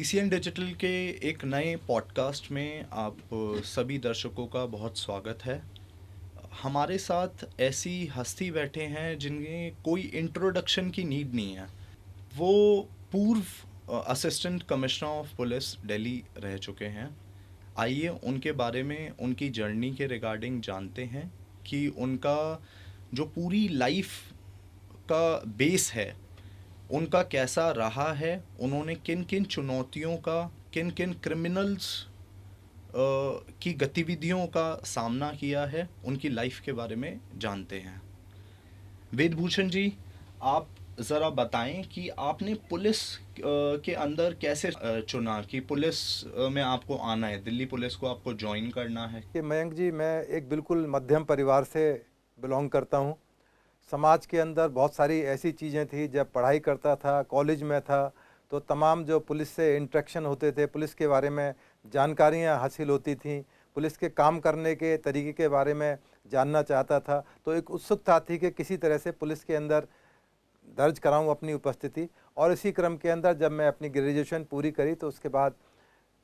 CCN digital के एक नए पॉडकास्ट में आप सभी दर्शकों का बहुत स्वागत है। हमारे साथ ऐसी हस्ती बैठे हैं जिन्हें कोई इंट्रोडक्शन की नीड नहीं है। वो पूर्व assistant commissioner of police Delhi रह चुके हैं। आइए उनके बारे में, उनकी जर्नी के रिगार्डिंग जानते हैं कि उनका जो पूरी लाइफ का बेस है उनका कैसा रहा है, उन्होंने किन किन चुनौतियों का, किन किन क्रिमिनल्स की गतिविधियों का सामना किया है, उनकी लाइफ के बारे में जानते हैं। वेदभूषण जी, आप ज़रा बताएं कि आपने पुलिस के अंदर कैसे चुना कि पुलिस में आपको आना है, दिल्ली पुलिस को आपको ज्वाइन करना है। कि मयंक जी, मैं एक बिल्कुल मध्यम परिवार से बिलोंग करता हूँ। समाज के अंदर बहुत सारी ऐसी चीज़ें थी, जब पढ़ाई करता था, कॉलेज में था, तो तमाम जो पुलिस से इंटरेक्शन होते थे, पुलिस के बारे में जानकारियाँ हासिल होती थीं, पुलिस के काम करने के तरीके के बारे में जानना चाहता था। तो एक उत्सुकता थी कि किसी तरह से पुलिस के अंदर दर्ज कराऊँ अपनी उपस्थिति। और इसी क्रम के अंदर जब मैं अपनी ग्रेजुएशन पूरी करी तो उसके बाद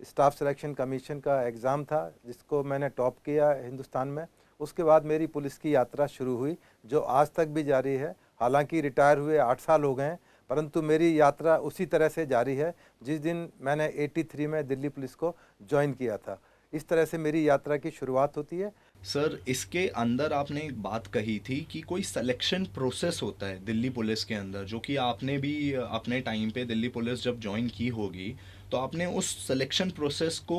स्टाफ सिलेक्शन कमीशन का एग्ज़ाम था, जिसको मैंने टॉप किया हिंदुस्तान में। उसके बाद मेरी पुलिस की यात्रा शुरू हुई, जो आज तक भी जारी है। हालांकि रिटायर हुए 8 साल हो गए हैं, परंतु मेरी यात्रा उसी तरह से जारी है जिस दिन मैंने 83 में दिल्ली पुलिस को ज्वाइन किया था। इस तरह से मेरी यात्रा की शुरुआत होती है। सर, इसके अंदर आपने एक बात कही थी कि कोई सिलेक्शन प्रोसेस होता है दिल्ली पुलिस के अंदर, जो कि आपने भी अपने टाइम पे दिल्ली पुलिस जब ज्वाइन की होगी तो आपने उस सिलेक्शन प्रोसेस को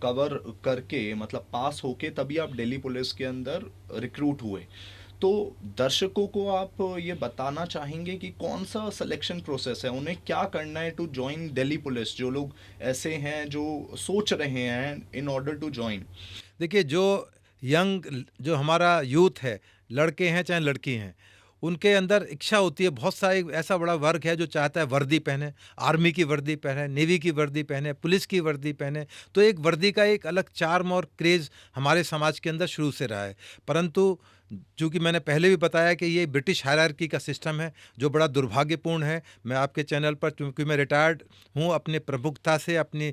कवर करके, मतलब पास होके तभी आप दिल्ली पुलिस के अंदर रिक्रूट हुए। तो दर्शकों को आप ये बताना चाहेंगे कि कौन सा सिलेक्शन प्रोसेस है, उन्हें क्या करना है टू ज्वाइन दिल्ली पुलिस, जो लोग ऐसे हैं जो सोच रहे हैं इन ऑर्डर टू ज्वाइन। देखिए, जो हमारा यूथ है, लड़के हैं चाहे लड़की हैं, उनके अंदर इच्छा होती है। बहुत सा एक ऐसा बड़ा वर्ग है जो चाहता है वर्दी पहने, आर्मी की वर्दी पहने, नेवी की वर्दी पहने, पुलिस की वर्दी पहने। तो एक वर्दी का एक अलग चार्म और क्रेज़ हमारे समाज के अंदर शुरू से रहा है। परंतु चूँकि मैंने पहले भी बताया कि ये ब्रिटिश हायरार्की का सिस्टम है, जो बड़ा दुर्भाग्यपूर्ण है। मैं आपके चैनल पर, चूँकि मैं रिटायर्ड हूँ, अपने प्रमुखता से अपनी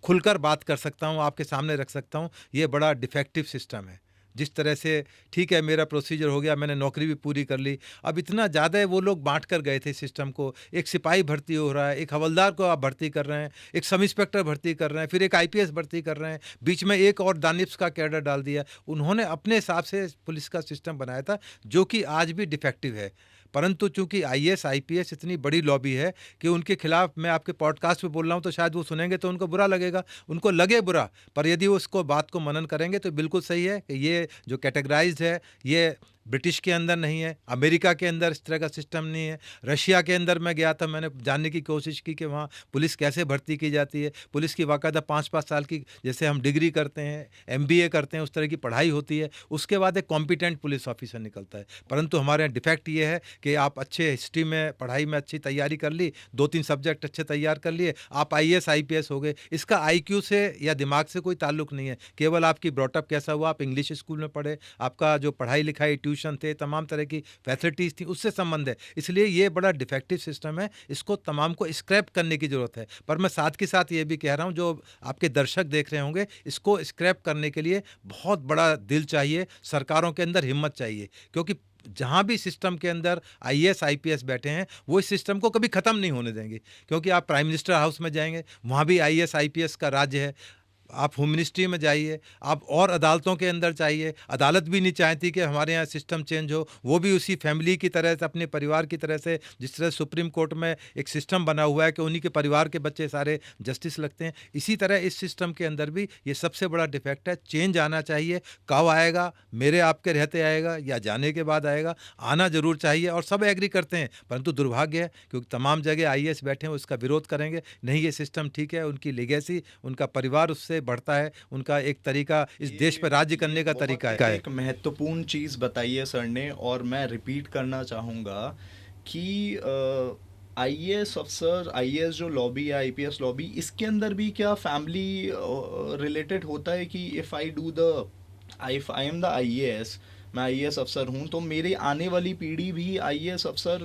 खुलकर बात कर सकता हूँ, आपके सामने रख सकता हूँ। ये बड़ा डिफेक्टिव सिस्टम है। जिस तरह से, ठीक है, मेरा प्रोसीजर हो गया, मैंने नौकरी भी पूरी कर ली, अब इतना ज़्यादा है, वो लोग बांट कर गए थे सिस्टम को। एक सिपाही भर्ती हो रहा है, एक हवलदार को आप भर्ती कर रहे हैं, एक सब इंस्पेक्टर भर्ती कर रहे हैं, फिर एक आईपीएस भर्ती कर रहे हैं, बीच में एक और दानिप्स का कैडर डाल दिया। उन्होंने अपने हिसाब से पुलिस का सिस्टम बनाया था, जो कि आज भी डिफेक्टिव है। परंतु चूंकि आईएएस आईपीएस इतनी बड़ी लॉबी है कि उनके खिलाफ मैं आपके पॉडकास्ट पे बोल रहा हूँ, तो शायद वो सुनेंगे तो उनको बुरा लगेगा, उनको लगे बुरा। पर यदि वो उसको बात को मनन करेंगे तो बिल्कुल सही है कि ये जो कैटेगराइज्ड है, ये ब्रिटिश के अंदर नहीं है, अमेरिका के अंदर इस तरह का सिस्टम नहीं है। रशिया के अंदर मैं गया था, मैंने जानने की कोशिश की कि वहाँ पुलिस कैसे भर्ती की जाती है। पुलिस की बाकायदा 5-5 साल की, जैसे हम डिग्री करते हैं, एमबीए करते हैं, उस तरह की पढ़ाई होती है। उसके बाद एक कॉम्पिटेंट पुलिस ऑफिसर निकलता है। परंतु हमारे यहाँ डिफेक्ट ये है कि आप अच्छे हिस्ट्री में, पढ़ाई में अच्छी तैयारी कर ली, 2-3 सब्जेक्ट अच्छे तैयार कर लिए, आप आईएएस आईपीएस हो गए। इसका आईक्यू से या दिमाग से कोई ताल्लुक नहीं है, केवल आपकी ब्रॉटअप कैसा हुआ, आप इंग्लिश स्कूल में पढ़े, आपका जो पढ़ाई लिखाई, ट्यूशन थे, तमाम तरह की फैसिलिटीज़ थी, उससे संबंध है। इसलिए ये बड़ा डिफेक्टिव सिस्टम है, इसको तमाम को स्क्रैप करने की ज़रूरत है। पर मैं साथ के साथ ये भी कह रहा हूँ, जो आपके दर्शक देख रहे होंगे, इसको स्क्रैप करने के लिए बहुत बड़ा दिल चाहिए, सरकारों के अंदर हिम्मत चाहिए। क्योंकि जहाँ भी सिस्टम के अंदर आईएएस आईपीएस बैठे हैं, वो इस सिस्टम को कभी ख़त्म नहीं होने देंगे। क्योंकि आप प्राइम मिनिस्टर हाउस में जाएंगे, वहाँ भी आईएएस आईपीएस का राज्य है। आप होम मिनिस्ट्री में जाइए, आप और अदालतों के अंदर जाइए, अदालत भी नहीं चाहती कि हमारे यहाँ सिस्टम चेंज हो। वो भी उसी फैमिली की तरह से, अपने परिवार की तरह से, जिस तरह सुप्रीम कोर्ट में एक सिस्टम बना हुआ है कि उन्हीं के परिवार के बच्चे सारे जस्टिस लगते हैं, इसी तरह इस सिस्टम के अंदर भी ये सबसे बड़ा डिफेक्ट है। चेंज आना चाहिए। कब आएगा? मेरे आपके रहते आएगा या जाने के बाद आएगा? आना जरूर चाहिए, और सब एग्री करते हैं। परंतु दुर्भाग्य है, क्योंकि तमाम जगह आईएएस बैठे हैं, उसका विरोध करेंगे, नहीं ये सिस्टम ठीक है, उनकी लेगेसी, उनका परिवार उससे बढ़ता है, उनका एक तरीका इस देश पर राज्य करने का तरीका है। एक महत्वपूर्ण चीज़ बताई है सर ने, और मैं रिपीट करना चाहूँगा कि आईएएस अफसर, आईएएस जो लॉबी है, आईपीएस लॉबी, इसके अंदर भी क्या फैमिली रिलेटेड होता है कि if I am the IAS, मैं आईएएस अफसर हूँ, तो मेरी आने वाली पीढ़ी भी आईएएस अफसर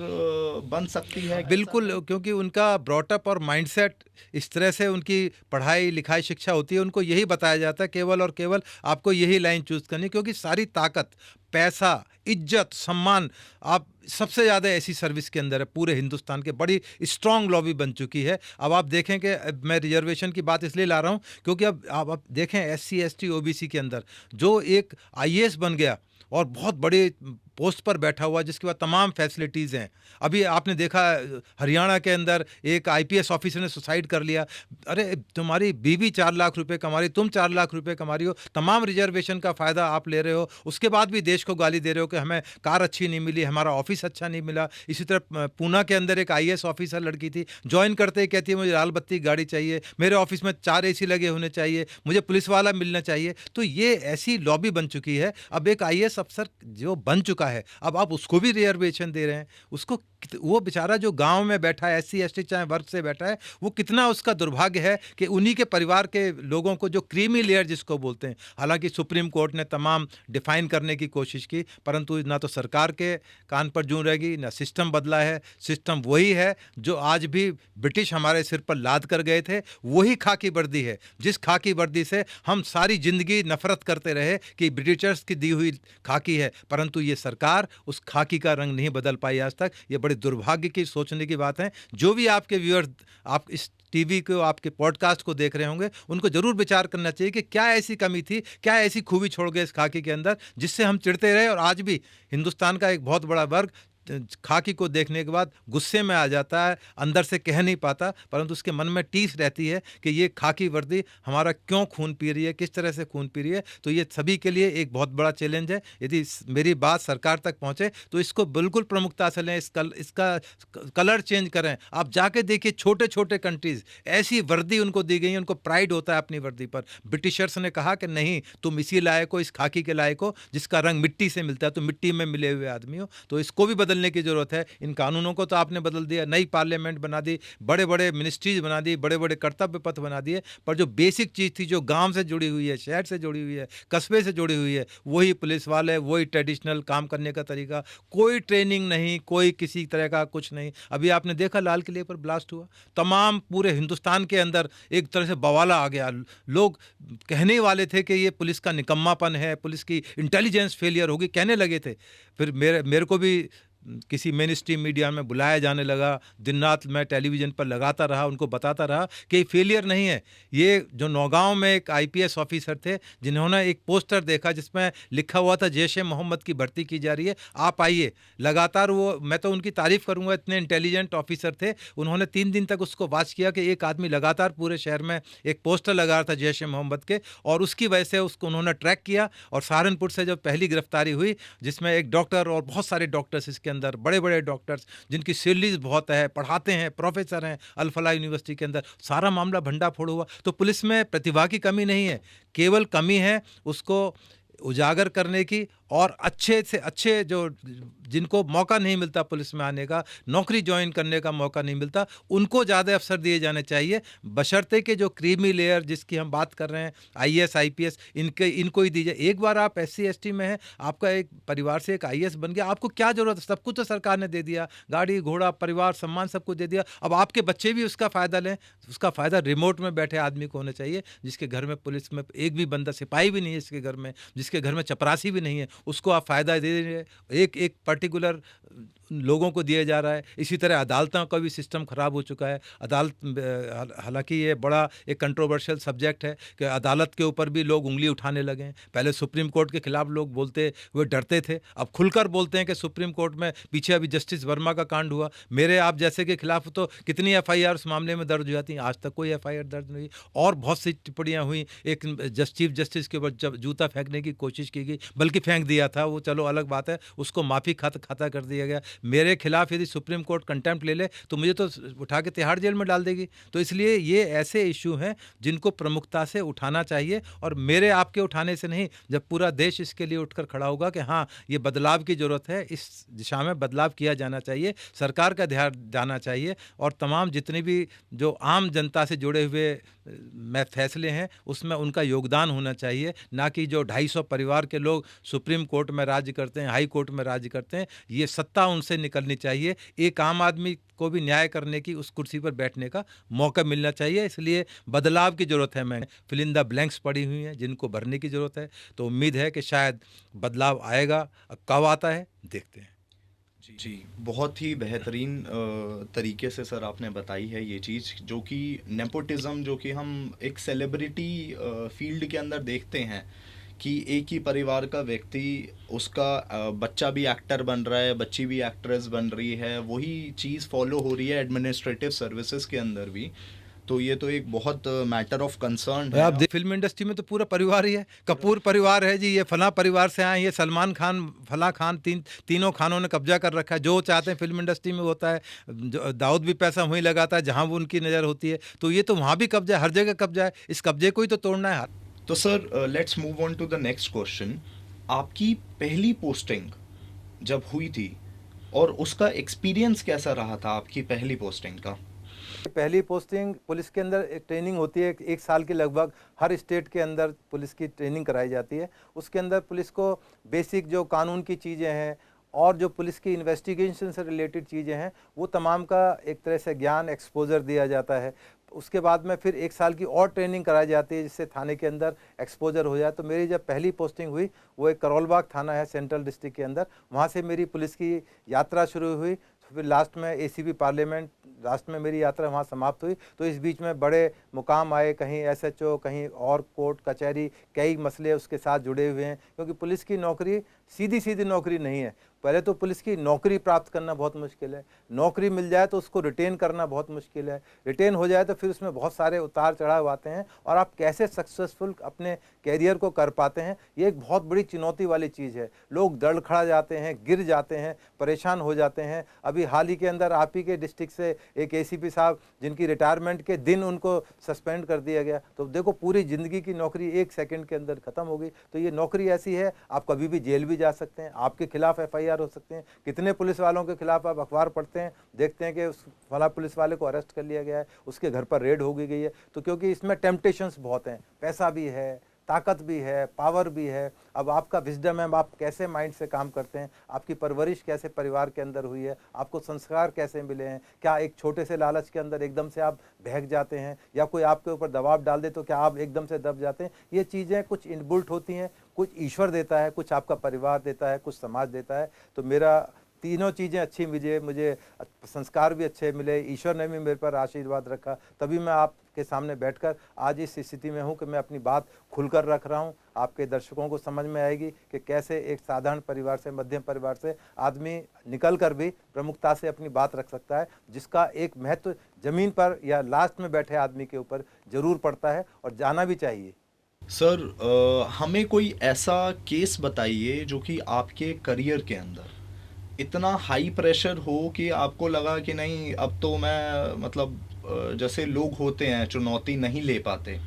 बन सकती है, ऐसा बिल्कुल, है? क्योंकि उनका ब्रॉट अप और माइंडसेट इस तरह से, उनकी पढ़ाई लिखाई शिक्षा होती है, उनको यही बताया जाता है केवल और केवल आपको यही लाइन चूज करनी, क्योंकि सारी ताकत, पैसा, इज्जत, सम्मान, आप सबसे ज़्यादा ऐसी सर्विस के अंदर है पूरे हिंदुस्तान के। बड़ी स्ट्रांग लॉबी बन चुकी है। अब आप देखें कि मैं रिजर्वेशन की बात इसलिए ला रहा हूँ क्योंकि अब आप देखें एससी एसटी ओबीसी के अंदर जो एक आईएएस बन गया और बहुत बड़े पोस्ट पर बैठा हुआ, जिसके बाद तमाम फैसिलिटीज़ हैं। अभी आपने देखा हरियाणा के अंदर एक आईपीएस ऑफिसर ने सुसाइड कर लिया। अरे तुम्हारी बीवी 4 लाख रुपए कमा रही, तुम 4 लाख रुपए कमा रही हो, तमाम रिजर्वेशन का फ़ायदा आप ले रहे हो, उसके बाद भी देश को गाली दे रहे हो कि हमें कार अच्छी नहीं मिली, हमारा ऑफिस अच्छा नहीं मिला। इसी तरह पूना के अंदर एक आईएएस ऑफिसर लड़की थी, ज्वाइन करते ही कहती है मुझे लाल बत्ती गाड़ी चाहिए, मेरे ऑफिस में 4 एसी लगे होने चाहिए, मुझे पुलिस वाला मिलना चाहिए। तो ये ऐसी लॉबी बन चुकी है। अब एक आईएएस अफसर जो बन चुका है, अब आप उसको भी रिजर्वेशन दे रहे हैं। उसको वो बेचारा जो गांव में बैठा है, एससी एसटी चाहे वर्ग से बैठा है, वो कितना उसका दुर्भाग्य है कि उन्हीं के परिवार के लोगों को, जो क्रीमी लेयर जिसको बोलते हैं, हालांकि सुप्रीम कोर्ट ने तमाम डिफाइन करने की कोशिश की, परंतु ना तो सरकार के कान पर जूं रहेगी, ना सिस्टम बदला है। सिस्टम वही है जो आज भी ब्रिटिश हमारे सिर पर लाद कर गए थे, वही खाकी वर्दी है, जिस खाकी वर्दी से हम सारी जिंदगी नफरत करते रहे कि ब्रिटिशर्स की दी हुई खाकी है, परंतु ये सरकार उस खाकी का रंग नहीं बदल पाई आज तक। ये बड़े दुर्भाग्य की, सोचने की बात है। जो भी आपके व्यूअर्स आप इस टीवी को, आपके पॉडकास्ट को देख रहे होंगे, उनको जरूर विचार करना चाहिए कि क्या ऐसी कमी थी, क्या ऐसी खूबी छोड़ गए इस खाकी के अंदर, जिससे हम चिढ़ते रहे। और आज भी हिंदुस्तान का एक बहुत बड़ा वर्ग खाकी को देखने के बाद गुस्से में आ जाता है, अंदर से कह नहीं पाता, परंतु उसके मन में टीस रहती है कि ये खाकी वर्दी हमारा क्यों खून पी रही है, किस तरह से खून पी रही है। तो ये सभी के लिए एक बहुत बड़ा चैलेंज है। यदि मेरी बात सरकार तक पहुंचे तो इसको बिल्कुल प्रमुखता से लें, इसका कलर चेंज करें। आप जाके देखिए, छोटे छोटे कंट्रीज ऐसी वर्दी उनको दी गई, उनको प्राइड होता है अपनी वर्दी पर। ब्रिटिशर्स ने कहा कि नहीं, तुम इसी लायक हो, इस खाकी के लायक हो जिसका रंग मिट्टी से मिलता है, तो मिट्टी में मिले हुए आदमी हो। तो इसको भी बदलने की जरूरत है। इन कानूनों को तो आपने बदल दिया, नई पार्लियामेंट बना दी, बड़े बड़े मिनिस्ट्रीज बना दी, बड़े बड़े कर्तव्य पथ बना दिए, पर जो बेसिक चीज़ थी, जो गांव से जुड़ी हुई है, शहर से जुड़ी हुई है, कस्बे से जुड़ी हुई है, वही पुलिस वाले, वही ट्रेडिशनल काम करने का तरीका, कोई ट्रेनिंग नहीं, कोई किसी तरह का कुछ नहीं। अभी आपने देखा लाल किले पर ब्लास्ट हुआ, तमाम पूरे हिंदुस्तान के अंदर एक तरह से बवाला आ गया। लोग कहने वाले थे कि ये पुलिस का निकम्मापन है, पुलिस की इंटेलिजेंस फेलियर होगी, कहने लगे थे। फिर मेरे को भी किसी मेन स्ट्रीम मीडिया में बुलाया जाने लगा। दिन रात मैं टेलीविज़न पर लगाता रहा, उनको बताता रहा कि ये फेलियर नहीं है। ये जो नौगांव में एक आईपीएस ऑफिसर थे, जिन्होंने एक पोस्टर देखा जिसमें लिखा हुआ था जैश-ए मोहम्मद की भर्ती की जा रही है, आप आइए। लगातार वो, मैं तो उनकी तारीफ़ करूँगा, इतने इंटेलिजेंट ऑफिसर थे। उन्होंने 3 दिन तक उसको वॉच किया कि एक आदमी लगातार पूरे शहर में एक पोस्टर लगा रहा था जैश-ए मोहम्मद के, और उसकी वजह से उसको उन्होंने ट्रैक किया। और सहारनपुर से जब पहली गिरफ्तारी हुई, जिसमें एक डॉक्टर और बहुत सारे डॉक्टर्स इसके अंदर, बड़े बड़े डॉक्टर्स जिनकी सैलरीज बहुत है, पढ़ाते हैं, प्रोफेसर हैं अल-फलाह यूनिवर्सिटी के अंदर, सारा मामला भंडाफोड़ हुआ। तो पुलिस में प्रतिभा की कमी नहीं है, केवल कमी है उसको उजागर करने की, और अच्छे से अच्छे जो जिनको मौका नहीं मिलता पुलिस में आने का, नौकरी ज्वाइन करने का मौका नहीं मिलता, उनको ज़्यादा अवसर दिए जाने चाहिए, बशर्ते कि जो क्रीमी लेयर जिसकी हम बात कर रहे हैं, आईएएस आईपीएस, इनको ही दीजिए। एक बार आप एससी एसटी में हैं, आपका एक परिवार से एक आईएएस बन गया, आपको क्या ज़रूरत है? सब कुछ तो सरकार ने दे दिया, गाड़ी घोड़ा परिवार सम्मान सब कुछ दे दिया। अब आपके बच्चे भी उसका फ़ायदा लें। उसका फ़ायदा रिमोट में बैठे आदमी को होना चाहिए, जिसके घर में पुलिस में एक भी बंदा, सिपाही भी नहीं है इसके घर में, जिसके घर में चपरासी भी नहीं है, उसको आप फ़ायदा दे रहे हैं। एक एक पर्टिकुलर लोगों को दिया जा रहा है। इसी तरह अदालतों का भी सिस्टम ख़राब हो चुका है। हालांकि ये बड़ा एक कंट्रोवर्शियल सब्जेक्ट है कि अदालत के ऊपर भी लोग उंगली उठाने लगे हैं। पहले सुप्रीम कोर्ट के खिलाफ लोग बोलते हुए डरते थे, अब खुलकर बोलते हैं कि सुप्रीम कोर्ट में पीछे अभी जस्टिस वर्मा का कांड हुआ, मेरे आप जैसे के खिलाफ तो कितनी एफआईआर उस मामले में दर्ज हो जाती हैं, आज तक कोई एफआईआर दर्ज नहीं। और बहुत सी टिप्पणियाँ हुई, एक चीफ जस्टिस के ऊपर जब जूता फेंकने की कोशिश की गई, बल्कि फेंक दिया था वो, चलो अलग बात है, उसको माफ़ी खाता कर दिया गया। मेरे खिलाफ यदि सुप्रीम कोर्ट कंटेम्प्ट ले ले तो मुझे तो उठा के तिहाड़ जेल में डाल देगी। तो इसलिए ये ऐसे इशू हैं जिनको प्रमुखता से उठाना चाहिए, और मेरे आपके उठाने से नहीं, जब पूरा देश इसके लिए उठकर खड़ा होगा कि हाँ, ये बदलाव की ज़रूरत है, इस दिशा में बदलाव किया जाना चाहिए, सरकार का ध्यान जाना चाहिए, और तमाम जितने भी जो आम जनता से जुड़े हुए में फैसले हैं उसमें उनका योगदान होना चाहिए, ना कि जो 250 परिवार के लोग सुप्रीम सुप्रीम कोर्ट में राज्य करते हैं, हाई कोर्ट में राज्य करते हैं, ये सत्ता उनसे निकलनी चाहिए। एक आम आदमी को भी न्याय करने की, उस कुर्सी पर बैठने का मौका मिलना चाहिए। इसलिए बदलाव की ज़रूरत है। मैं फिल इन द ब्लैंक्स पड़ी हुई हैं जिनको भरने की ज़रूरत है। तो उम्मीद है कि शायद बदलाव आएगा। अब कब आता है देखते हैं। जी, बहुत ही बेहतरीन तरीके से सर आपने बताई है ये चीज़, जो कि नेपोटिज़्म, जो कि हम एक सेलिब्रिटी फील्ड के अंदर देखते हैं कि एक ही परिवार का व्यक्ति, उसका बच्चा भी एक्टर बन रहा है, बच्ची भी एक्ट्रेस बन रही है, वही चीज़ फॉलो हो रही है एडमिनिस्ट्रेटिव सर्विसेज के अंदर भी। तो ये तो एक बहुत मैटर ऑफ कंसर्न है। आप फिल्म इंडस्ट्री में तो पूरा परिवार ही है। कपूर परिवार है जी, ये फलां परिवार से आए, ये सलमान खान, फलां खान, तीनों खानों ने कब्जा कर रखा है। जो चाहते हैं फिल्म इंडस्ट्री में होता है। दाऊद भी पैसा वहीं लगाता है जहां वो उनकी नज़र होती है। तो ये तो वहां भी कब्जा है, हर जगह कब्जा है। इस कब्जे को ही तो तोड़ना है। तो sir let's move on to the next question. आपकी पहली पोस्टिंग जब हुई थी और उसका एक्सपीरियंस कैसा रहा था, आपकी पहली पोस्टिंग का? पहली पोस्टिंग पुलिस के अंदर एक ट्रेनिंग होती है, 1 साल की लगभग। हर स्टेट के अंदर पुलिस की ट्रेनिंग कराई जाती है। उसके अंदर पुलिस को बेसिक जो कानून की चीज़ें हैं और जो पुलिस की इन्वेस्टिगेशन से रिलेटेड चीज़ें हैं, वो तमाम का एक तरह से ज्ञान, एक्सपोजर दिया जाता है। उसके बाद में फिर 1 साल की और ट्रेनिंग कराई जाती है जिससे थाने के अंदर एक्सपोजर हो जाए। तो मेरी जब पहली पोस्टिंग हुई, वो एक करोलबाग थाना है सेंट्रल डिस्ट्रिक्ट के अंदर, वहाँ से मेरी पुलिस की यात्रा शुरू हुई। फिर लास्ट में एसीपी पार्लियामेंट, लास्ट में मेरी यात्रा वहाँ समाप्त हुई। तो इस बीच में बड़े मुकाम आए, कहीं एसएचओ, कहीं और कोर्ट कचहरी, कई मसले उसके साथ जुड़े हुए हैं। क्योंकि पुलिस की नौकरी सीधी सीधी नौकरी नहीं है। पहले तो पुलिस की नौकरी प्राप्त करना बहुत मुश्किल है, नौकरी मिल जाए तो उसको रिटेन करना बहुत मुश्किल है, रिटेन हो जाए तो फिर उसमें बहुत सारे उतार चढ़ाव आते हैं, और आप कैसे सक्सेसफुल अपने कैरियर को कर पाते हैं, ये एक बहुत बड़ी चुनौती वाली चीज़ है। लोग दड़खड़ा जाते हैं, गिर जाते हैं, परेशान हो जाते हैं। अभी हाल ही के अंदर आप ही के डिस्ट्रिक्ट से एक एसीपी साहब, जिनकी रिटायरमेंट के दिन उनको सस्पेंड कर दिया गया। तो देखो, पूरी ज़िंदगी की नौकरी 1 सेकंड के अंदर ख़त्म हो गई। तो ये नौकरी ऐसी है, आप कभी भी जेल भी जा सकते हैं, आपके खिलाफ एफआईआर हो सकते हैं। कितने पुलिस वालों के खिलाफ आप अखबार पढ़ते हैं, देखते हैं कि उस फला पुलिस वाले को अरेस्ट कर लिया गया है, उसके घर पर रेड हो गई है। तो क्योंकि इसमें टेम्पटेशंस बहुत हैं, पैसा भी है, ताकत भी है, पावर भी है। अब आपका विजडम है, आप कैसे माइंड से काम करते हैं, आपकी परवरिश कैसे परिवार के अंदर हुई है, आपको संस्कार कैसे मिले हैं, क्या एक छोटे से लालच के अंदर एकदम से आप बहक जाते हैं, या कोई आपके ऊपर दबाव डाल दे तो क्या आप एकदम से दब जाते हैं। ये चीज़ें कुछ इनबिल्ट होती हैं, कुछ ईश्वर देता है, कुछ आपका परिवार देता है, कुछ समाज देता है। तो मेरा तीनों चीज़ें अच्छी मुझे संस्कार भी अच्छे मिले, ईश्वर ने भी मेरे पर आशीर्वाद रखा, तभी मैं आपके सामने बैठकर आज इस स्थिति में हूँ कि मैं अपनी बात खुलकर रख रहा हूँ। आपके दर्शकों को समझ में आएगी कि कैसे एक साधारण परिवार से, मध्यम परिवार से आदमी निकल कर भी प्रमुखता से अपनी बात रख सकता है, जिसका एक महत्व ज़मीन पर या लास्ट में बैठे आदमी के ऊपर ज़रूर पड़ता है, और जाना भी चाहिए। सर हमें कोई ऐसा केस बताइए जो कि आपके करियर के अंदर इतना हाई प्रेशर हो कि आपको लगा कि नहीं, अब तो मैं मतलब जैसे लोग होते हैं चुनौती नहीं ले पाते,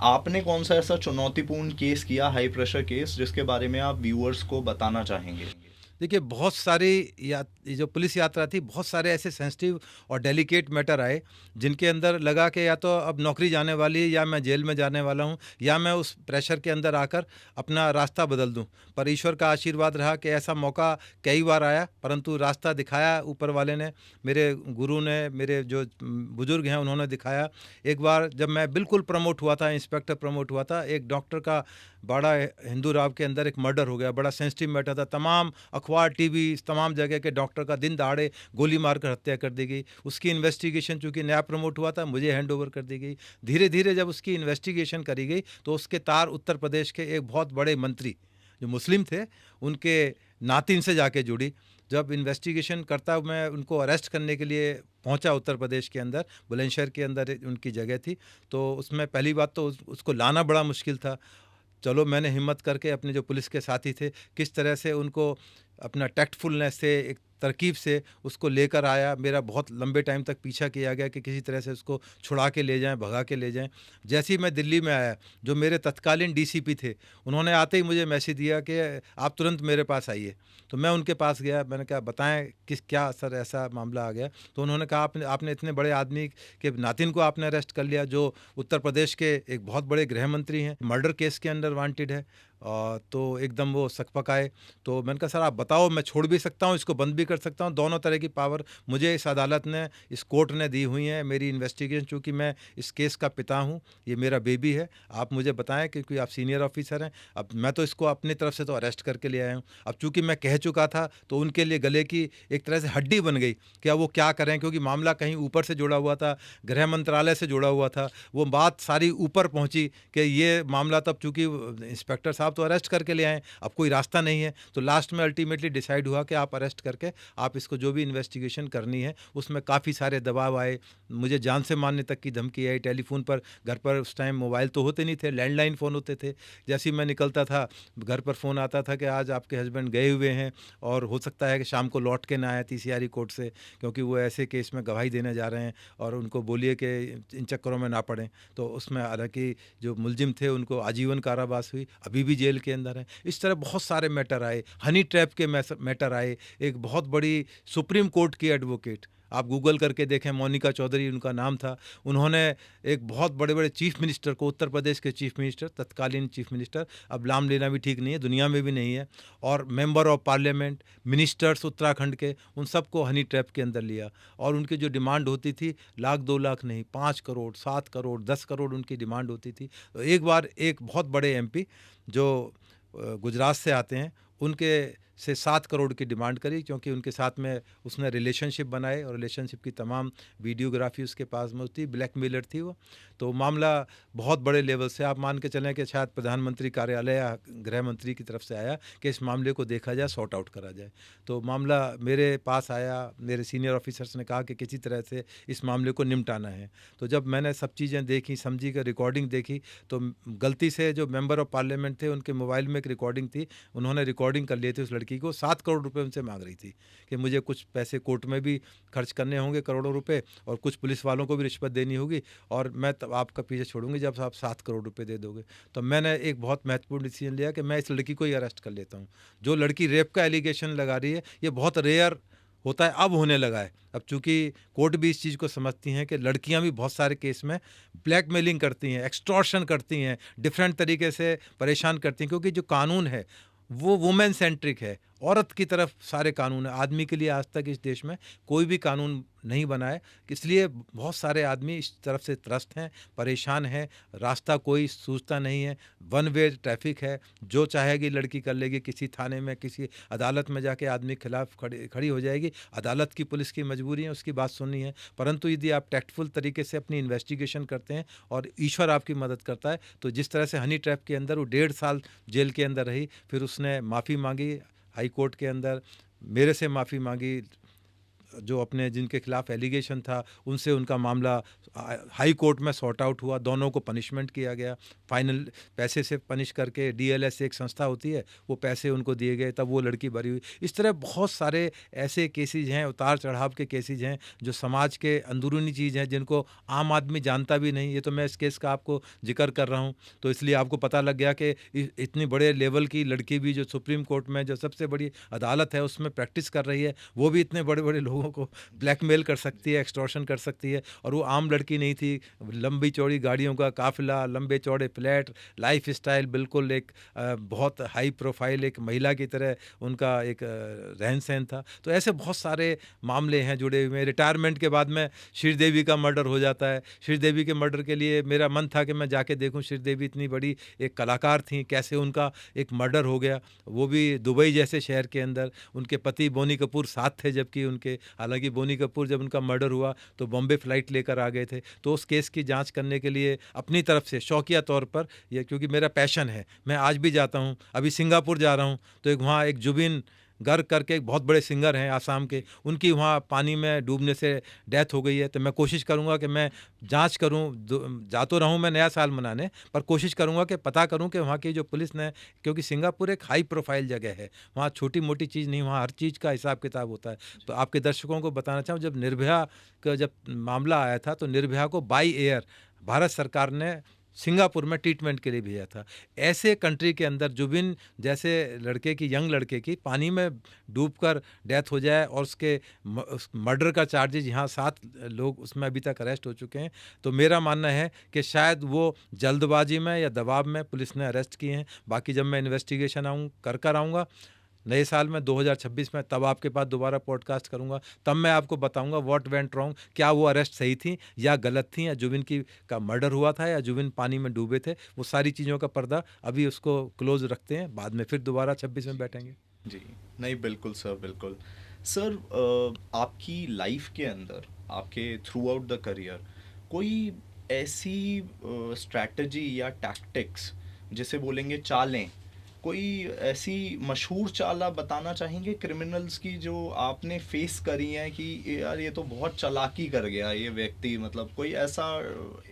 आपने कौन सा ऐसा चुनौतीपूर्ण केस किया, हाई प्रेशर केस, जिसके बारे में आप व्यूअर्स को बताना चाहेंगे? देखिए, बहुत सारी ये जो पुलिस यात्रा थी, बहुत सारे ऐसे सेंसिटिव और डेलिकेट मैटर आए जिनके अंदर लगा कि या तो अब नौकरी जाने वाली है, या मैं जेल में जाने वाला हूं, या मैं उस प्रेशर के अंदर आकर अपना रास्ता बदल दूं। पर ईश्वर का आशीर्वाद रहा कि ऐसा मौका कई बार आया, परंतु रास्ता दिखाया ऊपर वाले ने, मेरे गुरु ने, मेरे जो बुजुर्ग हैं उन्होंने दिखाया। एक बार जब मैं बिल्कुल प्रमोट हुआ था, इंस्पेक्टर प्रमोट हुआ था, एक डॉक्टर का बड़ा हिंदू राव के अंदर एक मर्डर हो गया, बड़ा सेंसिटिव मैटर था। तमाम अखबार, टीवी, तमाम जगह के डॉक्टर का दिन दहाड़े गोली मारकर हत्या कर दी गई। उसकी इन्वेस्टिगेशन, चूंकि नया प्रमोट हुआ था, मुझे हैंड ओवर कर दी गई। धीरे धीरे जब उसकी इन्वेस्टिगेशन करी गई तो उसके तार उत्तर प्रदेश के एक बहुत बड़े मंत्री जो मुस्लिम थे, उनके नातिन से जाके जुड़ी। जब इन्वेस्टिगेशन करता मैं उनको अरेस्ट करने के लिए पहुंचा उत्तर प्रदेश के अंदर, बुलंदशहर के अंदर उनकी जगह थी, तो उसमें पहली बात तो उसको लाना बड़ा मुश्किल था। चलो, मैंने हिम्मत करके अपने जो पुलिस के साथी थे, किस तरह से उनको अपना टैक्टफुलनेस से, एक तरकीब से उसको लेकर आया। मेरा बहुत लंबे टाइम तक पीछा किया गया कि किसी तरह से उसको छुड़ा के ले जाएं, भगा के ले जाएं। जैसे ही मैं दिल्ली में आया, जो मेरे तत्कालीन डीसीपी थे, उन्होंने आते ही मुझे मैसेज दिया कि आप तुरंत मेरे पास आइए। तो मैं उनके पास गया, मैंने कहा बताएं क्या सर ऐसा मामला आ गया। तो उन्होंने कहा आपने इतने बड़े आदमी के नातिन को आपने अरेस्ट कर लिया, जो उत्तर प्रदेश के एक बहुत बड़े गृह मंत्री हैं, मर्डर केस के अंदर वांटेड है, तो एकदम वो सकपकाए। तो मैंने कहा सर आप बताओ, मैं छोड़ भी सकता हूँ, इसको बंद भी कर सकता हूँ, दोनों तरह की पावर मुझे इस अदालत ने, इस कोर्ट ने दी हुई है। मेरी इन्वेस्टिगेशन, चूँकि मैं इस केस का पिता हूँ, ये मेरा बेबी है, आप मुझे बताएं क्योंकि आप सीनियर ऑफिसर हैं। अब मैं तो इसको अपनी तरफ से तो अरेस्ट करके ले आया हूँ। अब चूँकि मैं कह चुका था तो उनके लिए गले की एक तरह से हड्डी बन गई कि अब वो क्या करें, क्योंकि मामला कहीं ऊपर से जुड़ा हुआ था, गृह मंत्रालय से जुड़ा हुआ था। वो बात सारी ऊपर पहुंची कि ये मामला, तब चूंकि इंस्पेक्टर साहब तो अरेस्ट करके ले आए, अब कोई रास्ता नहीं है, तो लास्ट में अल्टीमेटली डिसाइड हुआ कि आप अरेस्ट करके आप इसको जो भी इन्वेस्टिगेशन करनी है। उसमें काफ़ी सारे दबाव आए, मुझे जान से मारने तक की धमकी आई। टेलीफोन पर, घर पर उस टाइम मोबाइल तो होते नहीं थे, लैंडलाइन फ़ोन होते थे। जैसे ही मैं निकलता था घर पर फ़ोन आता था कि आज आपके हस्बैंड गए हुए हैं और हो सकता है कि शाम को लौट के ना आए TCRE कोर्ट से, क्योंकि वो ऐसे केस में गवाही देने जा रहे हैं और उनको बोलिए कि इन चक्करों में ना पड़ें। तो उसमें हालांकि जो मुलजिम थे उनको आजीवन कारावास हुई, अभी भी जेल के अंदर हैं। इस तरह बहुत सारे मैटर आए, हनी ट्रैप के मैटर आए। एक बहुत बड़ी सुप्रीम कोर्ट की एडवोकेट, आप गूगल करके देखें, मोनिका चौधरी उनका नाम था, उन्होंने एक बहुत बड़े बड़े चीफ मिनिस्टर को, उत्तर प्रदेश के चीफ मिनिस्टर, तत्कालीन चीफ मिनिस्टर, अब नाम लेना भी ठीक नहीं है, दुनिया में भी नहीं है, और member of parliament, ministers Uttarakhand के, उन सबको हनी ट्रैप के अंदर लिया। और उनकी जो डिमांड होती थी, लाख 2 लाख नहीं, 5 करोड़, 7 करोड़, 10 करोड़ उनकी डिमांड होती थी। तो एक बार एक बहुत बड़े MP जो गुजरात से आते हैं, उनके से 7 करोड़ की डिमांड करी, क्योंकि उनके साथ में उसने रिलेशनशिप बनाए और रिलेशनशिप की तमाम वीडियोग्राफी उसके पास में थी, ब्लैकमेलर थी वो। तो मामला बहुत बड़े लेवल से, आप मान के चलें कि शायद प्रधानमंत्री कार्यालय या गृह मंत्री की तरफ से आया कि इस मामले को देखा जाए, सॉर्ट आउट करा जाए। तो मामला मेरे पास आया, मेरे सीनियर ऑफिसर्स ने कहा कि किसी तरह से इस मामले को निपटाना है। तो जब मैंने सब चीज़ें देखी, समझी, कि रिकॉर्डिंग देखी, तो गलती से जो मेंबर ऑफ पार्लियामेंट थे उनके मोबाइल में एक रिकॉर्डिंग थी, उन्होंने रिकॉर्डिंग कर लिए थे उस लड़की को, 7 करोड़ रुपए उनसे मांग रही थी कि मुझे कुछ पैसे कोर्ट में भी खर्च करने होंगे, करोड़ों रुपए, और कुछ पुलिस वालों को भी रिश्वत देनी होगी, और मैं तब आपका पीछे छोड़ूंगी जब आप 7 करोड़ रुपए दे दोगे। तो मैंने एक बहुत महत्वपूर्ण डिसीजन लिया कि मैं इस लड़की को ही अरेस्ट कर लेता हूँ। जो लड़की रेप का एलिगेशन लगा रही है, ये बहुत रेयर होता है, अब होने लगा है। अब चूंकि कोर्ट भी इस चीज़ को समझती हैं कि लड़कियां भी बहुत सारे केस में ब्लैकमेलिंग करती हैं, एक्सटॉर्शन करती हैं, डिफरेंट तरीके से परेशान करती हैं, क्योंकि जो कानून है वो वुमेन सेंट्रिक है, औरत की तरफ सारे कानून है। आदमी के लिए आज तक इस देश में कोई भी कानून नहीं बना है, इसलिए बहुत सारे आदमी इस तरफ से त्रस्त हैं, परेशान हैं, रास्ता कोई सूझता नहीं है, वन वे ट्रैफिक है, जो चाहेगी लड़की कर लेगी, किसी थाने में, किसी अदालत में जाके आदमी के खिलाफ खड़ी हो जाएगी। अदालत की, पुलिस की मजबूरी है, उसकी बात सुननी है। परंतु यदि आप टैक्टफुल तरीके से अपनी इन्वेस्टिगेशन करते हैं और ईश्वर आपकी मदद करता है, तो जिस तरह से हनी ट्रैप के अंदर वो 1.5 साल जेल के अंदर रही, फिर उसने माफ़ी मांगी हाई कोर्ट के अंदर, मेरे से माफ़ी मांगी, जो अपने जिनके खिलाफ एलिगेशन था उनसे उनका मामला हाई कोर्ट में सॉर्ट आउट हुआ, दोनों को पनिशमेंट किया गया, फाइनल पैसे से पनिश करके, DLS एक संस्था होती है, वो पैसे उनको दिए गए, तब वो लड़की बरी हुई। इस तरह बहुत सारे ऐसे केसेज हैं, उतार चढ़ाव के केसेज हैं, जो समाज के अंदरूनी चीज़ हैं, जिनको आम आदमी जानता भी नहीं। ये तो मैं इस केस का आपको जिक्र कर रहा हूँ, तो इसलिए आपको पता लग गया कि इतनी बड़े लेवल की लड़की भी, जो सुप्रीम कोर्ट में जो सबसे बड़ी अदालत है उसमें प्रैक्टिस कर रही है, वो भी इतने बड़े बड़े लोगों को ब्लैकमेल कर सकती है, एक्सटॉर्शन कर सकती है। और वो आम लड़की नहीं थी, लंबी चौड़ी गाड़ियों का काफिला, लंबे चौड़े फ्लैट, लाइफ स्टाइल बिल्कुल एक बहुत हाई प्रोफाइल, एक महिला की तरह उनका एक रहन सहन था। तो ऐसे बहुत सारे मामले हैं जुड़े हुए। रिटायरमेंट के बाद में श्रीदेवी का मर्डर हो जाता है। श्रीदेवी के मर्डर के लिए मेरा मन था कि मैं जाके देखूं, श्रीदेवी इतनी बड़ी एक कलाकार थी, कैसे उनका एक मर्डर हो गया, वो भी दुबई जैसे शहर के अंदर। उनके पति बोनी कपूर साथ थे, जबकि उनके, हालांकि बोनी कपूर जब उनका मर्डर हुआ तो बॉम्बे फ्लाइट लेकर आ गए थे। तो उस केस की जांच करने के लिए अपनी तरफ से शौकिया तौर पर, ये क्योंकि मेरा पैशन है, मैं आज भी जाता हूँ। अभी सिंगापुर जा रहा हूँ, तो एक वहाँ एक जुबिन गर्ग करके एक बहुत बड़े सिंगर हैं आसाम के, उनकी वहाँ पानी में डूबने से डेथ हो गई है। तो मैं कोशिश करूँगा कि मैं जांच करूँ, जा तो रहूँ मैं नया साल मनाने, पर कोशिश करूँगा कि पता करूँ कि वहाँ की जो पुलिस ने, क्योंकि सिंगापुर एक हाई प्रोफाइल जगह है, वहाँ छोटी मोटी चीज़ नहीं, वहाँ हर चीज़ का हिसाब किताब होता है। तो आपके दर्शकों को बताना चाहूँ, जब निर्भया का जब मामला आया था, तो निर्भया को बाई एयर भारत सरकार ने सिंगापुर में ट्रीटमेंट के लिए भेजा था। ऐसे कंट्री के अंदर जुबिन जैसे लड़के की, यंग लड़के की पानी में डूबकर डेथ हो जाए और उसके मर्डर का चार्जेज यहाँ 7 लोग उसमें अभी तक अरेस्ट हो चुके हैं। तो मेरा मानना है कि शायद वो जल्दबाजी में या दबाव में पुलिस ने अरेस्ट किए हैं। बाकी जब मैं इन्वेस्टिगेशन कर आऊँगा नए साल में 2026 में, तब आपके पास दोबारा पॉडकास्ट करूंगा, तब मैं आपको बताऊंगा व्हाट वेंट रॉन्ग, क्या वो अरेस्ट सही थी या गलत थी, या जुबिन की का मर्डर हुआ था या जुबिन पानी में डूबे थे। वो सारी चीज़ों का पर्दा अभी उसको क्लोज रखते हैं, बाद में फिर दोबारा 26 में बैठेंगे। जी, नहीं बिल्कुल सर, बिल्कुल। सर आपकी लाइफ के अंदर, आपके थ्रू आउट द करियर कोई ऐसी स्ट्रैटेजी या टैक्टिक्स, जिसे बोलेंगे चालें, कोई ऐसी मशहूर चाल आप बताना चाहेंगे क्रिमिनल्स की जो आपने फेस करी हैं कि यार ये तो बहुत चालाकी कर गया ये व्यक्ति, मतलब कोई ऐसा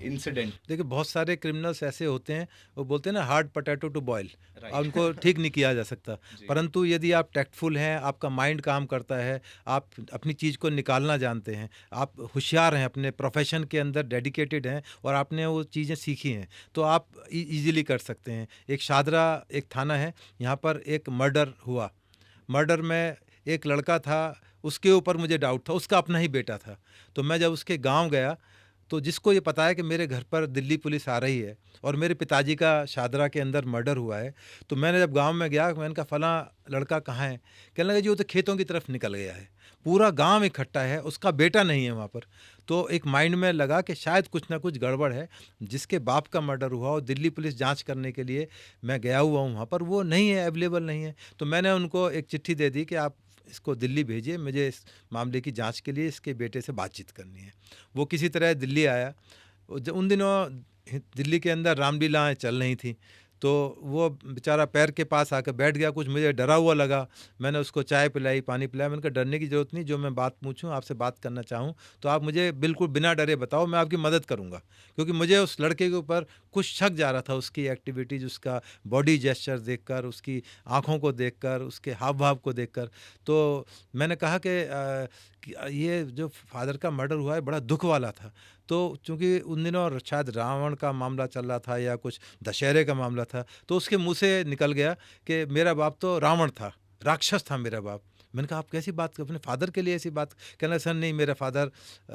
इंसिडेंट? देखिए, बहुत सारे क्रिमिनल्स ऐसे होते हैं, वो बोलते हैं ना hard potato to boil, right. उनको ठीक नहीं किया जा सकता। जी। परंतु यदि आप टैक्टफुल हैं, आपका माइंड काम करता है, आप अपनी चीज़ को निकालना जानते हैं, आप होशियार हैं, अपने प्रोफेशन के अंदर डेडिकेटेड हैं और आपने वो चीज़ें सीखी हैं, तो आप ईजिली कर सकते हैं। एक शादरा एक थाना है, यहाँ पर एक मर्डर हुआ। मर्डर में एक लड़का था, उसके ऊपर मुझे डाउट था, उसका अपना ही बेटा था। तो मैं जब उसके गांव गया, तो जिसको ये पता है कि मेरे घर पर दिल्ली पुलिस आ रही है और मेरे पिताजी का शादरा के अंदर मर्डर हुआ है, तो मैंने जब गांव में गया, मैंने कहा फलां लड़का कहाँ है? कहने लगा जी वो तो खेतों की तरफ निकल गया है। पूरा गांव इकट्ठा है, उसका बेटा नहीं है वहाँ पर। तो एक माइंड में लगा कि शायद कुछ ना कुछ गड़बड़ है। जिसके बाप का मर्डर हुआ और दिल्ली पुलिस जांच करने के लिए मैं गया हुआ हूँ वहाँ पर, वो नहीं है, अवेलेबल नहीं है। तो मैंने उनको एक चिट्ठी दे दी कि आप इसको दिल्ली भेजिए, मुझे इस मामले की जांच के लिए इसके बेटे से बातचीत करनी है। वो किसी तरह दिल्ली आया। उन दिनों दिल्ली के अंदर रामलीलाएँ चल रही थी, तो वो बेचारा पैर के पास आकर बैठ गया। कुछ मुझे डरा हुआ लगा। मैंने उसको चाय पिलाई, पानी पिलाया। मैंने कहा डरने की ज़रूरत नहीं, जो मैं बात पूछूं, आपसे बात करना चाहूं, तो आप मुझे बिल्कुल बिना डरे बताओ, मैं आपकी मदद करूंगा। क्योंकि मुझे उस लड़के के ऊपर कुछ शक जा रहा था, उसकी एक्टिविटीज़, उसका बॉडी जेस्चर देखकर, उसकी आँखों को देखकर, उसके हाव भाव को देखकर। तो मैंने कहा कि ये जो फादर का मर्डर हुआ है बड़ा दुख वाला था। तो चूँकि उन दिनों शायद रावण का मामला चल रहा था या कुछ दशहरे का मामला था, तो उसके मुंह से निकल गया कि मेरा बाप तो रावण था, राक्षस था मेरा बाप। मैंने कहा आप कैसी बात, अपने फादर के लिए ऐसी बात? कहना सर नहीं, मेरा फादर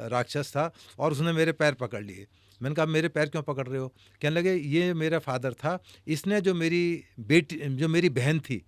राक्षस था और उसने मेरे पैर पकड़ लिए। मैंने कहा मेरे पैर क्यों पकड़ रहे हो? कहने लगे ये मेरा फादर था, इसने जो मेरी बहन थी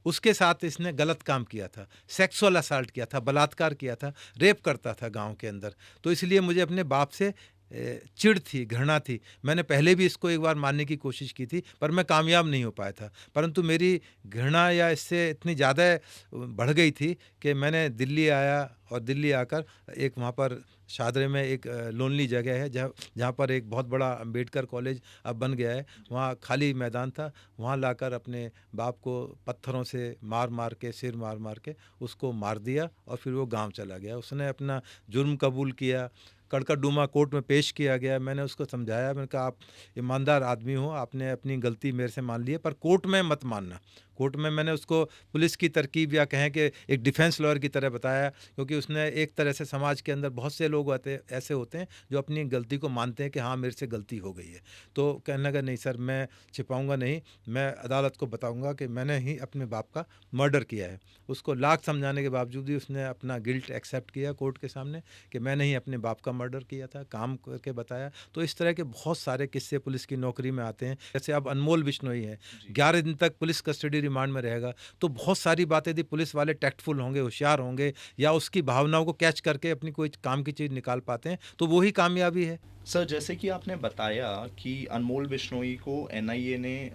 उसके साथ इसने गलत काम किया था, सेक्सुअल असाल्ट किया था, बलात्कार किया था, रेप करता था गांव के अंदर। तो इसलिए मुझे अपने बाप से चिढ़ थी, घृणा थी। मैंने पहले भी इसको एक बार मारने की कोशिश की थी, पर मैं कामयाब नहीं हो पाया था। परंतु मेरी घृणा या इससे इतनी ज़्यादा बढ़ गई थी कि मैंने दिल्ली आया और दिल्ली आकर एक वहाँ पर शादरे में एक लोनली जगह है जहाँ पर एक बहुत बड़ा अंबेडकर कॉलेज अब बन गया है, वहाँ खाली मैदान था, वहाँ लाकर अपने बाप को पत्थरों से मार मार के, सिर मार मार के उसको मार दिया और फिर वो गांव चला गया। उसने अपना जुर्म कबूल किया, कड़कड़डूमा कोर्ट में पेश किया गया। मैंने उसको समझाया, मैंने कहा आप ईमानदार आदमी हो, आपने अपनी गलती मेरे से मान ली है, पर कोर्ट में मत मानना। कोर्ट में मैंने उसको पुलिस की तरकीब या कहें कि एक डिफेंस लॉयर की तरह बताया, क्योंकि उसने एक तरह से समाज के अंदर बहुत से लोग ऐसे होते हैं जो अपनी गलती को मानते हैं कि हाँ मेरे से गलती हो गई है। तो कहने लगा नहीं सर, मैं छिपाऊंगा नहीं, मैं अदालत को बताऊंगा कि मैंने ही अपने बाप का मर्डर किया है। उसको लाख समझाने के बावजूद भी उसने अपना गिल्ट एक्सेप्ट किया कोर्ट के सामने कि मैंने ही अपने बाप का मर्डर किया था, काम करके बताया। तो इस तरह के बहुत सारे किस्से पुलिस की नौकरी में आते हैं। जैसे अब अनमोल बिश्नोई है, 11 दिन तक पुलिस कस्टडी रिमांड में रहेगा। तो बहुत सारी बातें यदि पुलिस वाले टैक्टफुल होंगे, होशियार होंगे, या उसकी भावनाओं को कैच करके अपनी कोई काम की चीज़ निकाल पाते हैं, तो वही कामयाबी है। सर जैसे कि आपने बताया कि अनमोल बिश्नोई को एनआईए ने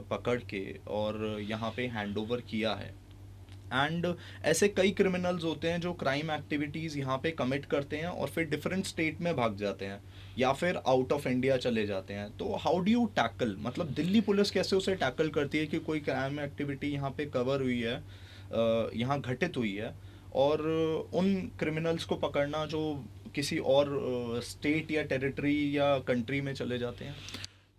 पकड़ के और यहाँ पे हैंडओवर किया है, एंड ऐसे कई क्रिमिनल्स होते हैं जो क्राइम एक्टिविटीज़ यहाँ पे कमिट करते हैं और फिर डिफरेंट स्टेट में भाग जाते हैं या फिर आउट ऑफ इंडिया चले जाते हैं। तो हाउ डू यू टैकल, मतलब दिल्ली पुलिस कैसे उसे टैकल करती है कि कोई क्राइम एक्टिविटी यहाँ पे कवर हुई है, यहाँ घटित हुई है, और उन क्रिमिनल्स को पकड़ना जो किसी और स्टेट या टेरिटरी या कंट्री में चले जाते हैं?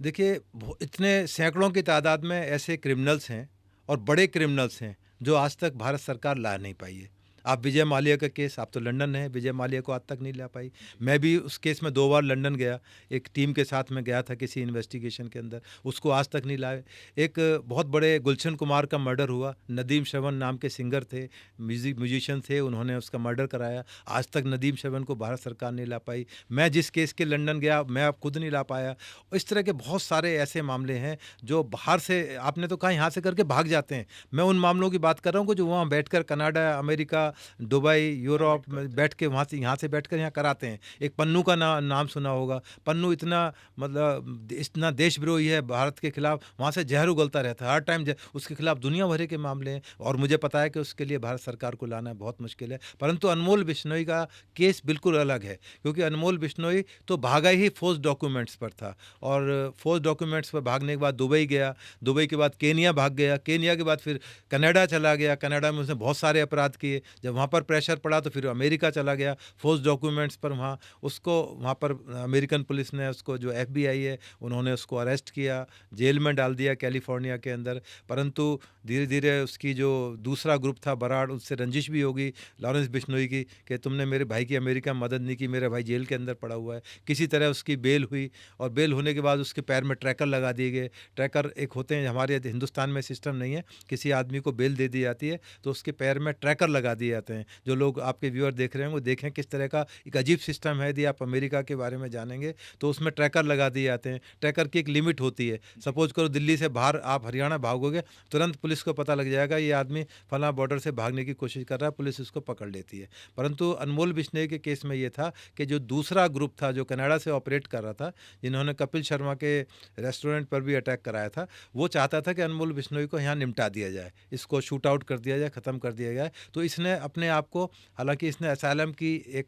देखिए, इतने सैकड़ों की तादाद में ऐसे क्रिमिनल्स हैं और बड़े क्रिमिनल्स हैं जो आज तक भारत सरकार ला नहीं पाई है। आप विजय माल्या का केस, आप तो लंदन हैं, विजय माल्या को आज तक नहीं ला पाई। मैं भी उस केस में 2 बार लंदन गया, एक टीम के साथ में गया था किसी इन्वेस्टिगेशन के अंदर, उसको आज तक नहीं लाए। एक बहुत बड़े गुलशन कुमार का मर्डर हुआ, नदीम श्रवण नाम के सिंगर थे, म्यूजिशियन थे, उन्होंने उसका मर्डर कराया, आज तक नदीम श्रवण को भारत सरकार नहीं ला पाई। मैं जिस केस के लंदन गया, मैं अब खुद नहीं ला पाया। इस तरह के बहुत सारे ऐसे मामले हैं जो बाहर से, आपने तो कहा यहाँ से करके भाग जाते हैं, मैं उन मामलों की बात कर रहा हूँ कि जो वहाँ बैठकर Canada, America, Dubai, Europe submit में करते बैठ के वहाँ से, यहाँ से बैठकर यहाँ कराते हैं। एक पन्नू का नाम सुना होगा। पन्नू इतना मतलब इतना देशद्रोही है भारत के खिलाफ, वहाँ से जहर उगलता रहता है हर टाइम, उसके खिलाफ दुनिया भर के मामले हैं और मुझे पता है कि उसके लिए भारत सरकार को लाना बहुत मुश्किल है। परंतु अनमोल बिश्नोई का केस बिल्कुल अलग है, क्योंकि अनमोल बिश्नोई तो भागा ही फोर्स डॉक्यूमेंट्स पर था, और फोर्स डॉक्यूमेंट्स पर भागने के बाद दुबई गया, दुबई के बाद केनिया भाग गया, केनिया के बाद फिर कनाडा चला गया, कनाडा में उसने बहुत सारे अपराध किए, जब वहाँ पर प्रेशर पड़ा तो फिर अमेरिका चला गया फोर्स डॉक्यूमेंट्स पर। वहाँ उसको, वहाँ पर अमेरिकन पुलिस ने उसको, जो FBI है, उन्होंने उसको अरेस्ट किया, जेल में डाल दिया कैलिफोर्निया के अंदर। परंतु धीरे धीरे उसकी जो दूसरा ग्रुप था बराड़, उससे रंजिश भी होगी लॉरेंस बिश्नोई की कि तुमने मेरे भाई की अमेरिका में मदद नहीं की, मेरा भाई जेल के अंदर पड़ा हुआ है। किसी तरह उसकी बेल हुई, और बेल होने के बाद उसके पैर में ट्रैकर लगा दिए गए। ट्रैकर एक होते हैं, हमारे हिंदुस्तान में सिस्टम नहीं है, किसी आदमी को बेल दे दी जाती है तो उसके पैर में ट्रैकर लगा दिए जाते हैं। जो लोग आपके व्यूअर देख रहे हैं वो देखें किस तरह का एक अजीब सिस्टम है। यदि आप अमेरिका के बारे में जानेंगे तो उसमें ट्रैकर लगा दिए जाते हैं। ट्रैकर की एक लिमिट होती है, सपोज करो दिल्ली से बाहर आप हरियाणा भागोगे, तुरंत पुलिस को पता लग जाएगा ये आदमी फला बॉर्डर से भागने की कोशिश कर रहा है, पुलिस उसको पकड़ लेती है। परंतु अनमोल बिश्नोई के केस में ये था कि जो दूसरा ग्रुप था जो कनाडा से ऑपरेट कर रहा था, जिन्होंने कपिल शर्मा के रेस्टोरेंट पर भी अटैक कराया था, वो चाहता था कि अनमोल बिश्नोई को यहाँ निपटा दिया जाए, इसको शूट आउट कर दिया जाए, ख़त्म कर दिया जाए। तो इसने अपने आप को, हालांकि इसने असाइलम की एक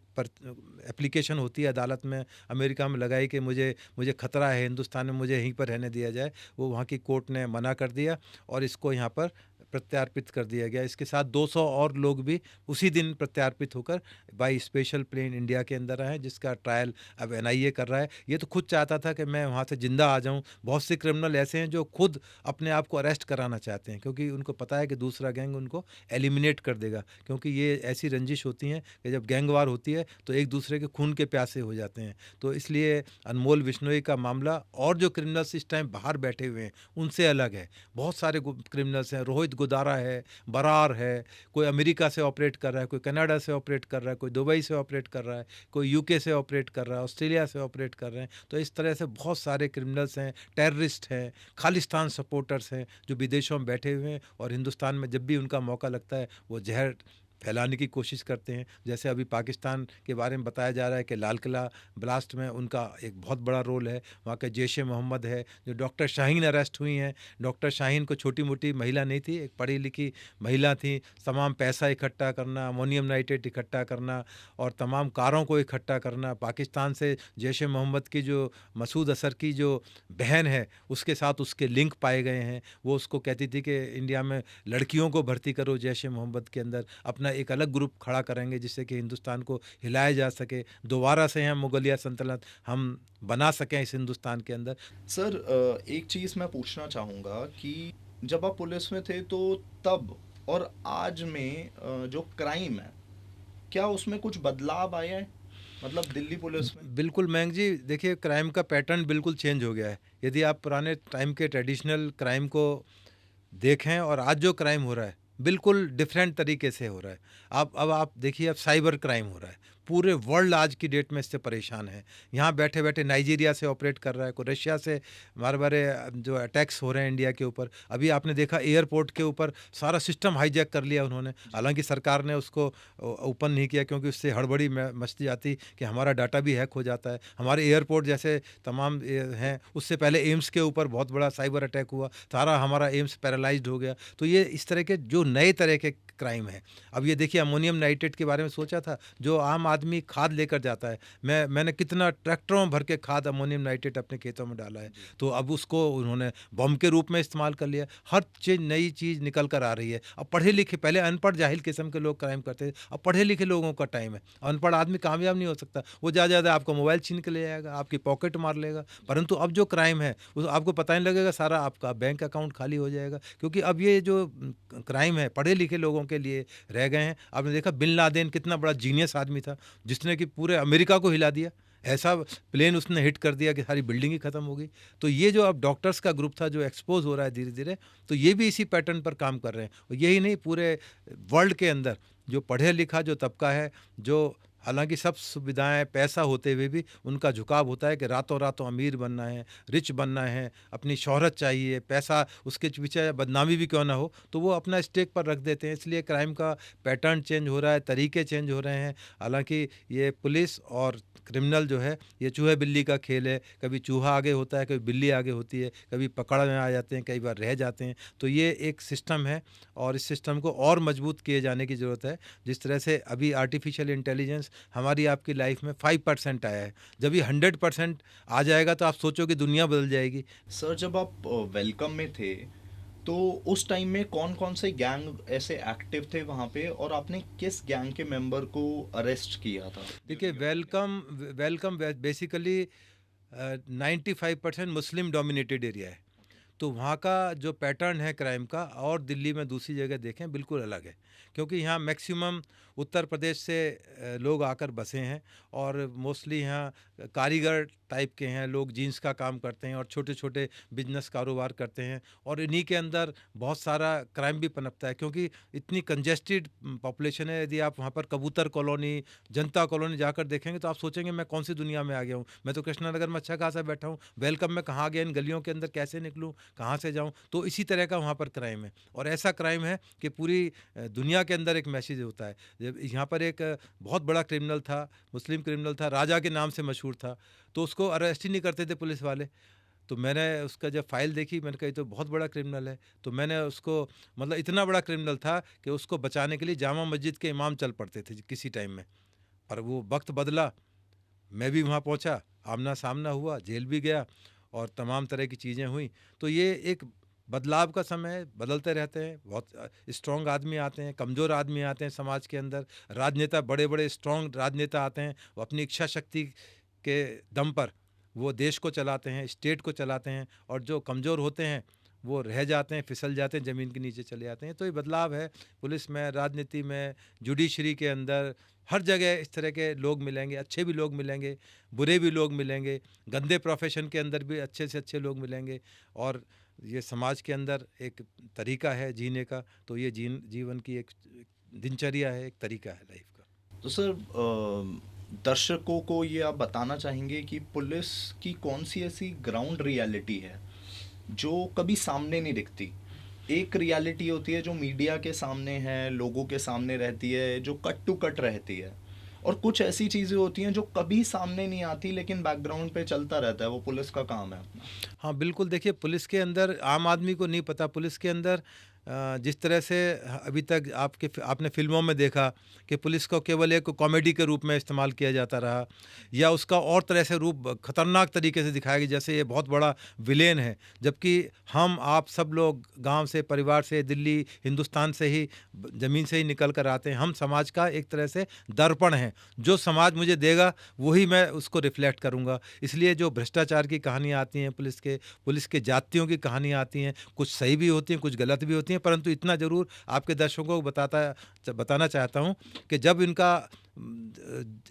एप्लीकेशन होती है अदालत में अमेरिका में लगाई कि मुझे मुझे खतरा है हिंदुस्तान में, मुझे यहीं पर रहने दिया जाए, वो वहाँ की कोर्ट ने मना कर दिया और इसको यहाँ पर प्रत्यार्पित कर दिया गया। इसके साथ 200 और लोग भी उसी दिन प्रत्यार्पित होकर बाई स्पेशल प्लेन इंडिया के अंदर आए, जिसका ट्रायल अब NIA कर रहा है। ये तो खुद चाहता था कि मैं वहाँ से जिंदा आ जाऊँ। बहुत से क्रिमिनल ऐसे हैं जो खुद अपने आप को अरेस्ट कराना चाहते हैं, क्योंकि उनको पता है कि दूसरा गैंग उनको एलिमिनेट कर देगा, क्योंकि ये ऐसी रंजिश होती हैं कि जब गैंग वार होती है तो एक दूसरे के खून के प्यासे हो जाते हैं। तो इसलिए अनमोल बिश्नोई का मामला और जो क्रिमिनल्स इस टाइम बाहर बैठे हुए हैं उनसे अलग है। बहुत सारे क्रिमिनल्स हैं, रोहित गुदारा है, बरार है, कोई अमेरिका से ऑपरेट कर रहा है, कोई कनाडा से ऑपरेट कर रहा है, कोई दुबई से ऑपरेट कर रहा है, कोई UK से ऑपरेट कर रहा है, ऑस्ट्रेलिया से ऑपरेट कर रहे हैं। तो इस तरह से बहुत सारे क्रिमिनल्स हैं, टेररिस्ट हैं, खालिस्तान सपोर्टर्स हैं जो विदेशों में बैठे हुए हैं और हिंदुस्तान में जब भी उनका मौका लगता है वो जहर फैलाने की कोशिश करते हैं। जैसे अभी पाकिस्तान के बारे में बताया जा रहा है कि लाल किला ब्लास्ट में उनका एक बहुत बड़ा रोल है, वहाँ के जैश-ए-मोहम्मद है, जो डॉक्टर शाहीन अरेस्ट हुई हैं। डॉक्टर शाहीन को छोटी मोटी महिला नहीं थी, एक पढ़ी लिखी महिला थी। तमाम पैसा इकट्ठा करना, अमोनियम नाइट्रेट इकट्ठा करना और तमाम कारों को इकट्ठा करना, पाकिस्तान से जैश-ए-मोहम्मद की जो मसूद अजहर की जो बहन है उसके साथ उसके लिंक पाए गए हैं। वो उसको कहती थी कि इंडिया में लड़कियों को भर्ती करो जैश-ए-मोहम्मद के अंदर, अपना एक अलग ग्रुप खड़ा करेंगे जिससे कि हिंदुस्तान को हिलाया जा सके, दोबारा से हम मुगलिया सल्तनत हम बना सकें इस हिंदुस्तान के अंदर। सर एक चीज़ मैं पूछना चाहूँगा कि जब आप पुलिस में थे तो तब और आज में जो क्राइम है, क्या उसमें कुछ बदलाव आया है, मतलब दिल्ली पुलिस में? बिल्कुल मयंक जी, देखिए क्राइम का पैटर्न बिल्कुल चेंज हो गया है। यदि आप पुराने टाइम के ट्रेडिशनल क्राइम को देखें और आज जो क्राइम हो रहा है बिल्कुल डिफरेंट तरीके से हो रहा है। अब आप देखिए, अब साइबर क्राइम हो रहा है, पूरे वर्ल्ड आज की डेट में इससे परेशान है। यहाँ बैठे बैठे नाइजीरिया से ऑपरेट कर रहा है, कोई रशिया से बार बार जो अटैक्स हो रहे हैं इंडिया के ऊपर। अभी आपने देखा एयरपोर्ट के ऊपर सारा सिस्टम हाईजैक कर लिया उन्होंने, हालांकि सरकार ने उसको ओपन नहीं किया क्योंकि उससे हड़बड़ी मचती जाती कि हमारा डाटा भी हैक हो जाता है। हमारे एयरपोर्ट जैसे तमाम हैं, उससे पहले एम्स के ऊपर बहुत बड़ा साइबर अटैक हुआ, सारा हमारा एम्स पैरालाइज्ड हो गया। तो ये इस तरह के जो नए तरह के क्राइम है। अब ये देखिए, अमोनियम नाइट्रेट के बारे में सोचा था, जो आम आदमी आदमी खाद लेकर जाता है, मैंने कितना ट्रैक्टरों भर के खाद अमोनियम नाइट्रेट अपने खेतों में डाला है, तो अब उसको उन्होंने बम के रूप में इस्तेमाल कर लिया। हर चीज़ नई चीज़ निकल कर आ रही है। अब पढ़े लिखे, पहले अनपढ़ जाहिल किस्म के लोग क्राइम करते थे, अब पढ़े लिखे लोगों का टाइम है। अनपढ़ आदमी कामयाब नहीं हो सकता, वो ज़्यादा आपका मोबाइल छीन के ले जाएगा, आपकी पॉकेट मार लेगा। परंतु अब जो क्राइम है उस आपको पता नहीं लगेगा, सारा आपका बैंक अकाउंट खाली हो जाएगा, क्योंकि अब ये जो क्राइम है पढ़े लिखे लोगों के लिए रह गए हैं। आपने देखा बिन लादेन कितना बड़ा जीनियस आदमी था, जिसने कि पूरे अमेरिका को हिला दिया, ऐसा प्लेन उसने हिट कर दिया कि सारी बिल्डिंग ही ख़त्म हो गई। तो ये जो अब डॉक्टर्स का ग्रुप था जो एक्सपोज हो रहा है धीरे धीरे, तो ये भी इसी पैटर्न पर काम कर रहे हैं। और यही नहीं, पूरे वर्ल्ड के अंदर जो पढ़े लिखा जो तबका है, जो हालांकि सब सुविधाएं पैसा होते हुए भी उनका झुकाव होता है कि रातों रातों अमीर बनना है, रिच बनना है, अपनी शोहरत चाहिए, पैसा उसके पीछे बदनामी भी क्यों ना हो, तो वो अपना स्टेक पर रख देते हैं। इसलिए क्राइम का पैटर्न चेंज हो रहा है, तरीके चेंज हो रहे हैं। हालांकि ये पुलिस और क्रिमिनल जो है ये चूहे बिल्ली का खेल है, कभी चूहा आगे होता है, कभी बिल्ली आगे होती है, कभी पकड़ में आ जाते हैं, कई बार रह जाते हैं। तो ये एक सिस्टम है और इस सिस्टम को और मजबूत किए जाने की ज़रूरत है। जिस तरह से अभी आर्टिफिशियल इंटेलिजेंस हमारी आपकी लाइफ में 5% आया है, जब ये 100% आ जाएगा तो आप सोचो कि दुनिया बदल जाएगी। सर, जब आप वेलकम में थे तो उस टाइम में कौन कौन से गैंग ऐसे एक्टिव थे वहाँ पे, और आपने किस गैंग के मेंबर को अरेस्ट किया था? देखिए, welcome welcome basically 95% Muslim dominated area है, तो वहाँ का जो पैटर्न है क्राइम का और दिल्ली में दूसरी जगह देखें बिल्कुल अलग है, क्योंकि यहाँ मैक्सिमम उत्तर प्रदेश से लोग आकर बसे हैं और मोस्टली यहाँ कारीगर टाइप के हैं लोग, जीन्स का काम करते हैं और छोटे छोटे बिजनेस कारोबार करते हैं, और इन्हीं के अंदर बहुत सारा क्राइम भी पनपता है, क्योंकि इतनी कंजेस्टेड पॉपुलेशन है। यदि आप वहाँ पर कबूतर कॉलोनी, जनता कॉलोनी जाकर देखेंगे तो आप सोचेंगे मैं कौन सी दुनिया में आ गया हूँ, मैं तो कृष्णानगर में अच्छा खासा बैठा हूँ, वेलकम में कहाँ गया, इन गलियों के अंदर कैसे निकलूँ, कहाँ से जाऊँ। तो इसी तरह का वहाँ पर क्राइम है, और ऐसा क्राइम है कि पूरी दुनिया के अंदर एक मैसेज होता है। यहाँ पर एक बहुत बड़ा क्रिमिनल था, मुस्लिम क्रिमिनल था, राजा के नाम से मशहूर था, तो उसको अरेस्ट ही नहीं करते थे पुलिस वाले। तो मैंने उसका जब फाइल देखी, मैंने कहा ये तो बहुत बड़ा क्रिमिनल है। तो मैंने उसको, मतलब इतना बड़ा क्रिमिनल था कि उसको बचाने के लिए जामा मस्जिद के इमाम चल पड़ते थे किसी टाइम में। पर वो वक्त बदला, मैं भी वहाँ पहुँचा, आमना सामना हुआ, जेल भी गया और तमाम तरह की चीज़ें हुई। तो ये एक बदलाव का समय है, बदलते रहते हैं, बहुत स्ट्रॉन्ग आदमी आते हैं, कमज़ोर आदमी आते हैं समाज के अंदर, राजनेता, बड़े बड़े स्ट्रॉन्ग राजनेता आते हैं, वो अपनी इच्छा शक्ति के दम पर वो देश को चलाते हैं, स्टेट को चलाते हैं, और जो कमज़ोर होते हैं वो रह जाते हैं, फिसल जाते हैं, ज़मीन के नीचे चले जाते हैं। तो ये बदलाव है पुलिस में, राजनीति में, जुडिशरी के अंदर, हर जगह इस तरह के लोग मिलेंगे, अच्छे भी लोग मिलेंगे, बुरे भी लोग मिलेंगे, गंदे प्रोफेशन के अंदर भी अच्छे से अच्छे लोग मिलेंगे, और ये समाज के अंदर एक तरीका है जीने का। तो ये जीवन की एक दिनचर्या है, एक तरीका है लाइफ का। तो सर, दर्शकों को ये आप बताना चाहेंगे कि पुलिस की कौन सी ऐसी ग्राउंड रियलिटी है जो कभी सामने नहीं दिखती? एक रियलिटी होती है जो मीडिया के सामने है, लोगों के सामने रहती है, जो कट टू कट रहती है, और कुछ ऐसी चीज़ें होती हैं जो कभी सामने नहीं आती लेकिन बैकग्राउंड पे चलता रहता है, वो पुलिस का काम है अपना। हाँ, बिल्कुल। देखिए, पुलिस के अंदर आम आदमी को नहीं पता, पुलिस के अंदर जिस तरह से अभी तक आपने फ़िल्मों में देखा कि पुलिस को केवल एक कॉमेडी के रूप में इस्तेमाल किया जाता रहा, या उसका और तरह से रूप खतरनाक तरीके से दिखाया गया, जैसे ये बहुत बड़ा विलेन है, जबकि हम आप सब लोग गांव से, परिवार से, दिल्ली, हिंदुस्तान से ही, ज़मीन से ही निकल कर आते हैं। हम समाज का एक तरह से दर्पण हैं, जो समाज मुझे देगा वही मैं उसको रिफ्लेक्ट करूँगा। इसलिए जो भ्रष्टाचार की कहानियाँ आती हैं, पुलिस के जातियों की कहानियाँ आती हैं, कुछ सही भी होती हैं, कुछ गलत भी होती हैं, परंतु इतना ज़रूर आपके दर्शकों को बताना चाहता हूँ कि जब इनका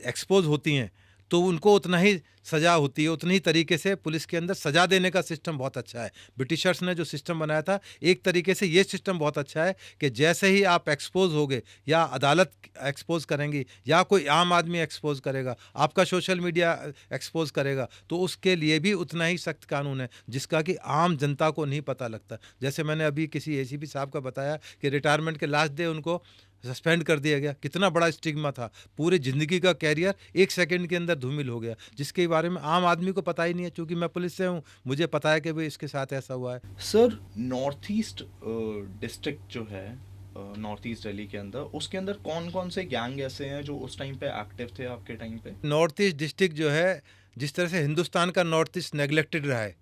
एक्सपोज होती हैं तो उनको उतना ही सज़ा होती है, उतनी ही तरीके से पुलिस के अंदर सज़ा देने का सिस्टम बहुत अच्छा है। ब्रिटिशर्स ने जो सिस्टम बनाया था, एक तरीके से ये सिस्टम बहुत अच्छा है कि जैसे ही आप एक्सपोज होगे, या अदालत एक्सपोज करेंगी, या कोई आम आदमी एक्सपोज करेगा, आपका सोशल मीडिया एक्सपोज करेगा, तो उसके लिए भी उतना ही सख्त कानून है, जिसका कि आम जनता को नहीं पता लगता। जैसे मैंने अभी किसी एसीपी साहब का बताया कि रिटायरमेंट के लास्ट डे उनको सस्पेंड कर दिया गया, कितना बड़ा स्टिग्मा था, पूरी ज़िंदगी का कैरियर एक सेकंड के अंदर धूमिल हो गया, जिसके बारे में आम आदमी को पता ही नहीं है। चूँकि मैं पुलिस से हूँ, मुझे पता है कि भाई इसके साथ ऐसा हुआ है। सर, नॉर्थ ईस्ट डिस्ट्रिक्ट जो है नॉर्थ ईस्ट दिल्ली के अंदर, उसके अंदर कौन कौन से गैंग ऐसे हैं जो उस टाइम पे एक्टिव थे आपके टाइम पे? नॉर्थ ईस्ट डिस्ट्रिक्ट जो है, जिस तरह से हिंदुस्तान का नॉर्थ ईस्ट नेग्लेक्टेड रहा है,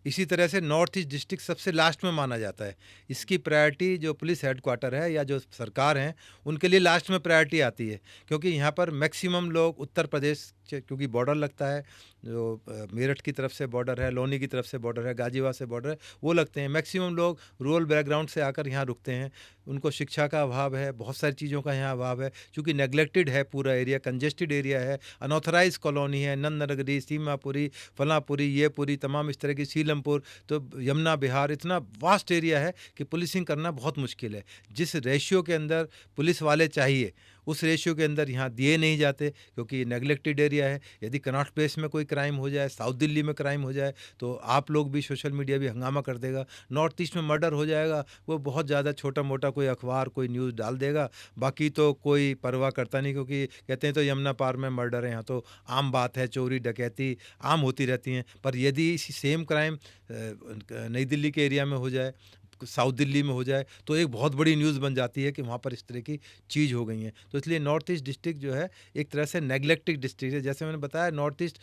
इसी तरह से नॉर्थ ईस्ट डिस्ट्रिक्ट सबसे लास्ट में माना जाता है। इसकी प्रायोरिटी जो पुलिस हेडक्वार्टर है या जो सरकार हैं, उनके लिए लास्ट में प्रायोरिटी आती है, क्योंकि यहाँ पर मैक्सिमम लोग उत्तर प्रदेश क्योंकि बॉर्डर लगता है, जो मेरठ की तरफ से बॉर्डर है, लोनी की तरफ से बॉर्डर है, गाजियाबाद से बॉर्डर है, वो लगते हैं। मैक्सिमम लोग रूरल बैकग्राउंड से आकर यहाँ रुकते हैं। उनको शिक्षा का अभाव है, बहुत सारी चीज़ों का यहाँ अभाव है, क्योंकि नेग्लेक्टेड है पूरा एरिया, कंजेस्टेड एरिया है, अनऑथराइज कॉलोनी है, नंदनगरी, सीमापुरी, फलापुरी, ये पूरी तमाम इस तरह की, सीलमपुर, तो यमुना बिहार, इतना वास्ट एरिया है कि पुलिसिंग करना बहुत मुश्किल है। जिस रेशियो के अंदर पुलिस वाले चाहिए, उस रेशियो के अंदर यहाँ दिए नहीं जाते, क्योंकि नेग्लेक्टेड एरिया है। यदि कनॉट प्लेस में कोई क्राइम हो जाए, साउथ दिल्ली में क्राइम हो जाए, तो आप लोग भी, सोशल मीडिया भी हंगामा कर देगा। नॉर्थ ईस्ट में मर्डर हो जाएगा, वो बहुत ज़्यादा छोटा मोटा कोई अखबार, कोई न्यूज़ डाल देगा, बाकी तो कोई परवाह करता नहीं, क्योंकि कहते हैं तो यमुना पार में मर्डर है, यहाँ तो आम बात है, चोरी डकैती आम होती रहती हैं। पर यदि इसी सेम क्राइम नई दिल्ली के एरिया में हो जाए, साउथ दिल्ली में हो जाए, तो एक बहुत बड़ी न्यूज़ बन जाती है कि वहाँ पर इस तरह की चीज़ हो गई है। तो इसलिए नॉर्थ ईस्ट डिस्ट्रिक्ट जो है एक तरह से नेग्लेक्टेड डिस्ट्रिक्ट है। जैसे मैंने बताया, नॉर्थ ईस्ट,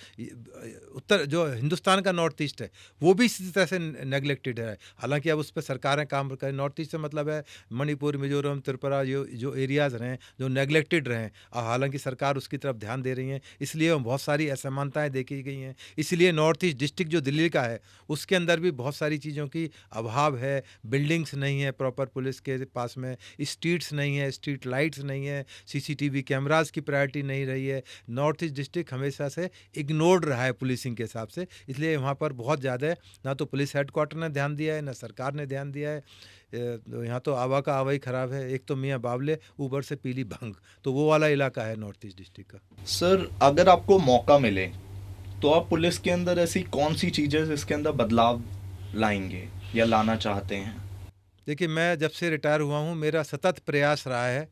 उत्तर जो हिंदुस्तान का नॉर्थ ईस्ट है, वो भी इसी तरह से नेग्लेक्टेड है। हालांकि अब उस पर सरकारें काम करें। नॉर्थ ईस्ट से मतलब है मणिपुर, मिजोरम, त्रिपुरा, जो एरियाज़ रहें, जो नेग्लेक्टेड रहें, हालांकि सरकार उसकी तरफ ध्यान दे रही है, इसलिए बहुत सारी असमानताएँ देखी गई हैं। इसलिए नॉर्थ ईस्ट डिस्ट्रिक्ट जो दिल्ली का है, उसके अंदर भी बहुत सारी चीज़ों की अभाव है। बिल्डिंग्स नहीं है प्रॉपर पुलिस के पास में, स्ट्रीट्स नहीं है, स्ट्रीट लाइट्स नहीं है, सीसीटीवी कैमरास की प्रायोरिटी नहीं रही है। नॉर्थ ईस्ट डिस्ट्रिक्ट हमेशा से इग्नोर्ड रहा है पुलिसिंग के हिसाब से, इसलिए वहाँ पर बहुत ज़्यादा ना तो पुलिस हेडक्वार्टर ने ध्यान दिया है, ना सरकार ने ध्यान दिया है। यहाँ तो आवा का आवा ही ख़राब है। एक तो मियाँ बावले, ऊपर से पीली भंग, तो वो वाला इलाका है नॉर्थ ईस्ट डिस्ट्रिक्ट का। सर, अगर आपको मौका मिले तो आप पुलिस के अंदर ऐसी कौन सी चीज़ें जिसके अंदर बदलाव लाएंगे या लाना चाहते हैं? देखिए, मैं जब से रिटायर हुआ हूँ, मेरा सतत प्रयास रहा है,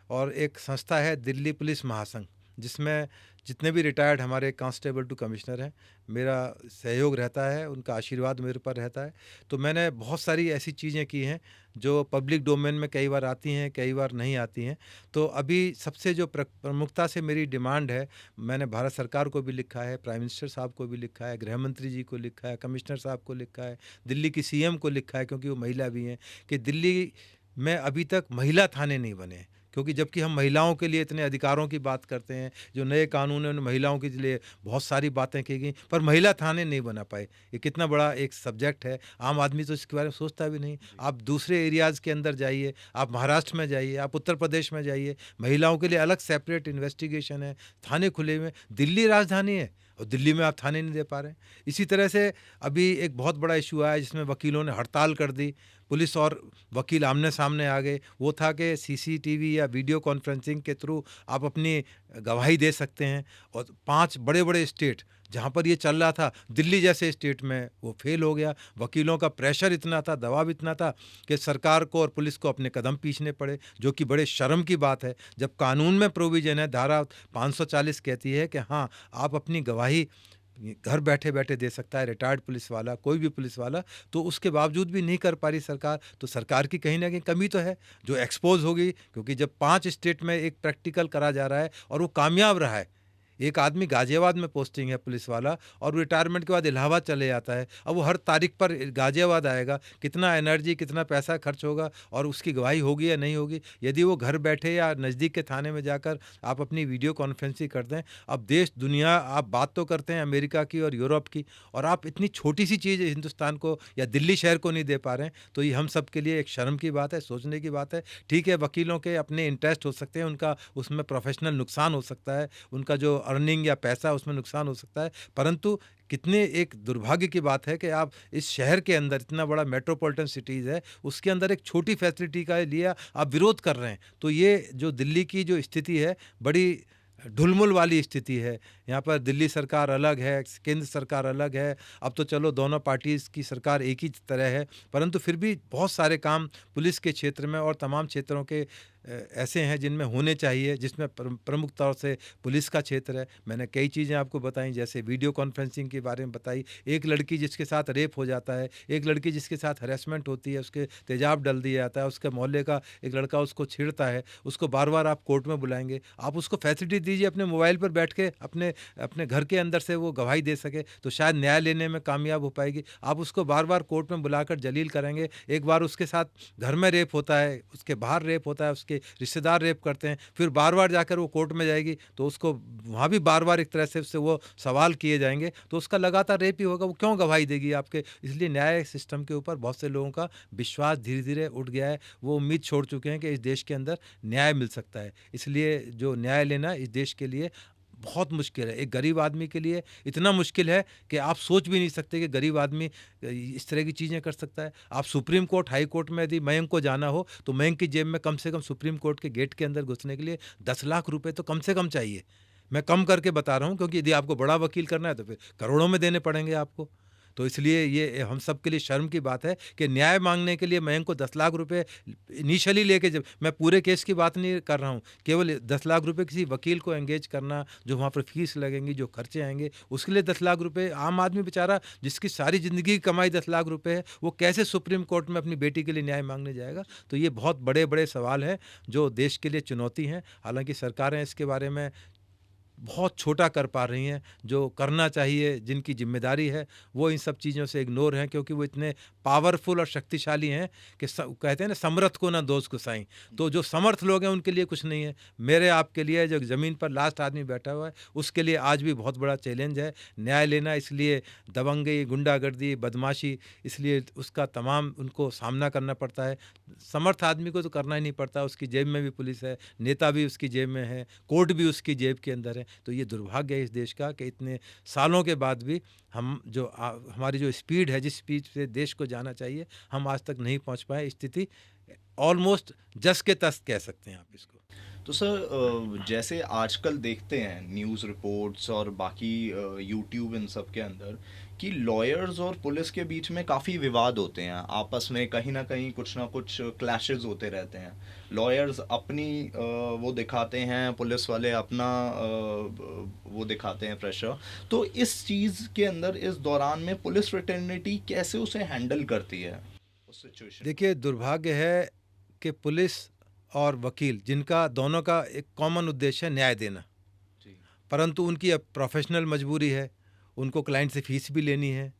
और एक संस्था है दिल्ली पुलिस महासंघ, जिसमें जितने भी रिटायर्ड हमारे कांस्टेबल टू कमिश्नर हैं, मेरा सहयोग रहता है, उनका आशीर्वाद मेरे पर रहता है। तो मैंने बहुत सारी ऐसी चीज़ें की हैं जो पब्लिक डोमेन में कई बार आती हैं, कई बार नहीं आती हैं। तो अभी सबसे जो प्रमुखता से मेरी डिमांड है, मैंने भारत सरकार को भी लिखा है, प्राइम मिनिस्टर साहब को भी लिखा है, गृह मंत्री जी को लिखा है, कमिश्नर साहब को लिखा है, दिल्ली की सीएम को लिखा है, क्योंकि वो महिला भी हैं, कि दिल्ली में अभी तक महिला थाने नहीं बने हैं। क्योंकि जबकि हम महिलाओं के लिए इतने अधिकारों की बात करते हैं, जो नए कानून हैं उन महिलाओं के लिए बहुत सारी बातें की गई, पर महिला थाने नहीं बना पाए। ये कितना बड़ा एक सब्जेक्ट है, आम आदमी तो इसके बारे में सोचता भी नहीं। आप दूसरे एरियाज़ के अंदर जाइए, आप महाराष्ट्र में जाइए, आप उत्तर प्रदेश में जाइए, महिलाओं के लिए अलग सेपरेट इन्वेस्टिगेशन है, थाने खुले हुए। दिल्ली राजधानी है और दिल्ली में आप थाने नहीं दे पा रहे हैं। इसी तरह से अभी एक बहुत बड़ा इशू आया, जिसमें वकीलों ने हड़ताल कर दी, पुलिस और वकील आमने सामने आ गए। वो था कि सीसीटीवी या वीडियो कॉन्फ्रेंसिंग के थ्रू आप अपनी गवाही दे सकते हैं, और 5 बड़े बड़े स्टेट जहाँ पर ये चल रहा था, दिल्ली जैसे स्टेट में वो फेल हो गया। वकीलों का प्रेशर इतना था, दबाव इतना था कि सरकार को और पुलिस को अपने कदम पीछने पड़े, जो कि बड़े शर्म की बात है। जब कानून में प्रोविज़न है, धारा 540 कहती है कि हाँ, आप अपनी गवाही घर बैठे बैठे दे सकता है रिटायर्ड पुलिस वाला, कोई भी पुलिस वाला, तो उसके बावजूद भी नहीं कर पा रही सरकार। तो सरकार की कहीं ना कहीं कमी तो है, जो एक्सपोज होगी, क्योंकि जब 5 स्टेट में एक प्रैक्टिकल करा जा रहा है और वो कामयाब रहा है। एक आदमी गाजियाबाद में पोस्टिंग है पुलिस वाला, और वो रिटायरमेंट के बाद इलाहाबाद चले जाता है। अब वो हर तारीख पर गाजियाबाद आएगा, कितना एनर्जी, कितना पैसा खर्च होगा, और उसकी गवाही होगी या नहीं होगी। यदि वो घर बैठे या नज़दीक के थाने में जाकर आप अपनी वीडियो कॉन्फ्रेंसिंग कर दें। अब देश दुनिया, आप बात तो करते हैं अमेरिका की और यूरोप की, और आप इतनी छोटी सी चीज़ हिंदुस्तान को या दिल्ली शहर को नहीं दे पा रहे हैं, तो ये हम सब के लिए एक शर्म की बात है, सोचने की बात है। ठीक है, वकीलों के अपने इंटरेस्ट हो सकते हैं, उनका उसमें प्रोफेशनल नुकसान हो सकता है, उनका जो अर्निंग या पैसा उसमें नुकसान हो सकता है, परंतु कितने एक दुर्भाग्य की बात है कि आप इस शहर के अंदर, इतना बड़ा मेट्रोपॉलिटन सिटीज़ है, उसके अंदर एक छोटी फैसिलिटी का लिए आप विरोध कर रहे हैं। तो ये जो दिल्ली की जो स्थिति है, बड़ी ढुलमुल वाली स्थिति है। यहाँ पर दिल्ली सरकार अलग है, केंद्र सरकार अलग है। अब तो चलो दोनों पार्टीज़ की सरकार एक ही तरह है, परंतु फिर भी बहुत सारे काम पुलिस के क्षेत्र में और तमाम क्षेत्रों के ऐसे हैं जिनमें होने चाहिए, जिसमें प्रमुख तौर से पुलिस का क्षेत्र है। मैंने कई चीज़ें आपको बताई, जैसे वीडियो कॉन्फ्रेंसिंग के बारे में बताई। एक लड़की जिसके साथ रेप हो जाता है, एक लड़की जिसके साथ हरेसमेंट होती है, उसके तेजाब डाल दिया जाता है, उसके मोहल्ले का एक लड़का उसको छेड़ता है, उसको बार-बार आप कोर्ट में बुलाएँगे। आप उसको फैसिलिटी दीजिए अपने मोबाइल पर बैठ के अपने अपने घर के अंदर से वो गवाही दे सके, तो शायद न्याय लेने में कामयाब हो पाएगी। आप उसको बार-बार कोर्ट में बुलाकर जलील करेंगे, एक बार उसके साथ घर में रेप होता है, उसके बाहर रेप होता है, उसके रिश्तेदार रेप करते हैं, फिर बार-बार जाकर वो कोर्ट में जाएगी, तो उसको वहाँ भी बार-बार एक तरह से उससे वो सवाल किए जाएँगे, तो उसका लगातार रेप ही होगा, वो क्यों गवाही देगी आपके? इसलिए न्याय सिस्टम के ऊपर बहुत से लोगों का विश्वास धीरे-धीरे उठ गया है। वो उम्मीद छोड़ चुके हैं कि इस देश के अंदर न्याय मिल सकता है। इसलिए जो न्याय लेना इस देश के लिए बहुत मुश्किल है। एक गरीब आदमी के लिए इतना मुश्किल है कि आप सोच भी नहीं सकते कि गरीब आदमी इस तरह की चीज़ें कर सकता है। आप सुप्रीम कोर्ट, हाई कोर्ट में यदि मयंक को जाना हो, तो मयंक की जेब में कम से कम सुप्रीम कोर्ट के गेट के अंदर घुसने के लिए 10 लाख रुपए तो कम से कम चाहिए। मैं कम करके बता रहा हूँ, क्योंकि यदि आपको बड़ा वकील करना है तो फिर करोड़ों में देने पड़ेंगे आपको। तो इसलिए ये हम सब के लिए शर्म की बात है कि न्याय माँगने के लिए मयंक को 10 लाख रुपए इनिशियली लेके, जब मैं पूरे केस की बात नहीं कर रहा हूँ, केवल 10 लाख रुपए किसी वकील को एंगेज करना, जो वहाँ पर फीस लगेंगी, जो खर्चे आएँगे, उसके लिए 10 लाख रुपए आम आदमी बेचारा जिसकी सारी ज़िंदगी की कमाई 10 लाख रुपए है, वो कैसे सुप्रीम कोर्ट में अपनी बेटी के लिए न्याय माँगने जाएगा? तो ये बहुत बड़े-बड़े सवाल हैं जो देश के लिए चुनौती हैं। हालाँकि सरकारें इसके बारे में बहुत छोटा कर पा रही हैं। जो करना चाहिए, जिनकी ज़िम्मेदारी है, वो इन सब चीज़ों से इग्नोर हैं, क्योंकि वो इतने पावरफुल और शक्तिशाली हैं कि कहते हैं ना, समर्थ को ना दोष गुसाई। तो जो समर्थ लोग हैं उनके लिए कुछ नहीं है। मेरे आपके लिए जो ज़मीन पर लास्ट आदमी बैठा हुआ है, उसके लिए आज भी बहुत बड़ा चैलेंज है न्याय लेना। इसलिए दबंगई, गुंडागर्दी, बदमाशी, इसलिए उसका तमाम उनको सामना करना पड़ता है। समर्थ आदमी को तो करना ही नहीं पड़ता, उसकी जेब में भी पुलिस है, नेता भी उसकी जेब में है, कोर्ट भी उसकी जेब के अंदर है। तो ये दुर्भाग्य है इस देश का कि इतने सालों के बाद भी हम जो हमारी जो स्पीड है, जिस स्पीड से देश को जाना चाहिए, हम आज तक नहीं पहुंच पाए। स्थिति ऑलमोस्ट जस के तस कह सकते हैं आप इसको। तो सर, जैसे आजकल देखते हैं न्यूज़ रिपोर्ट्स और बाकी यूट्यूब इन सब के अंदर कि लॉयर्स और पुलिस के बीच में काफ़ी विवाद होते हैं, आपस में कहीं ना कहीं कुछ ना कुछ क्लैशेस होते रहते हैं। लॉयर्स अपनी वो दिखाते हैं, पुलिस वाले अपना वो दिखाते हैं प्रेशर। तो इस चीज़ के अंदर, इस दौरान में पुलिस फ्रेटर्निटी कैसे उसे हैंडल करती है उस सिचुएशन? देखिए, दुर्भाग्य है कि पुलिस और वकील, जिनका दोनों का एक कॉमन उद्देश्य है न्याय देना, जी। परंतु उनकी अब प्रोफेशनल मजबूरी है, उनको क्लाइंट से फीस भी लेनी है।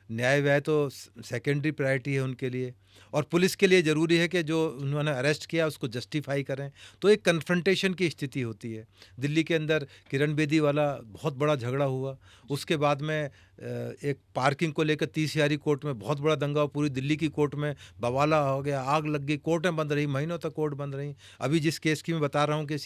न्याय व्यय तो सेकेंडरी प्रायोरिटी है उनके लिए, और पुलिस के लिए ज़रूरी है कि जो उन्होंने अरेस्ट किया उसको जस्टिफाई करें। तो एक कन्फ्रंटेशन की स्थिति होती है। दिल्ली के अंदर किरण बेदी वाला बहुत बड़ा झगड़ा हुआ, उसके बाद में एक पार्किंग को लेकर 30 यारी कोर्ट में बहुत बड़ा दंगा हुआ, पूरी दिल्ली की कोर्ट में बवाला हो गया, आग लग गई, कोर्टें बंद रही, महीनों तक कोर्ट बंद रही। अभी जिस केस की मैं बता रहा हूँ कि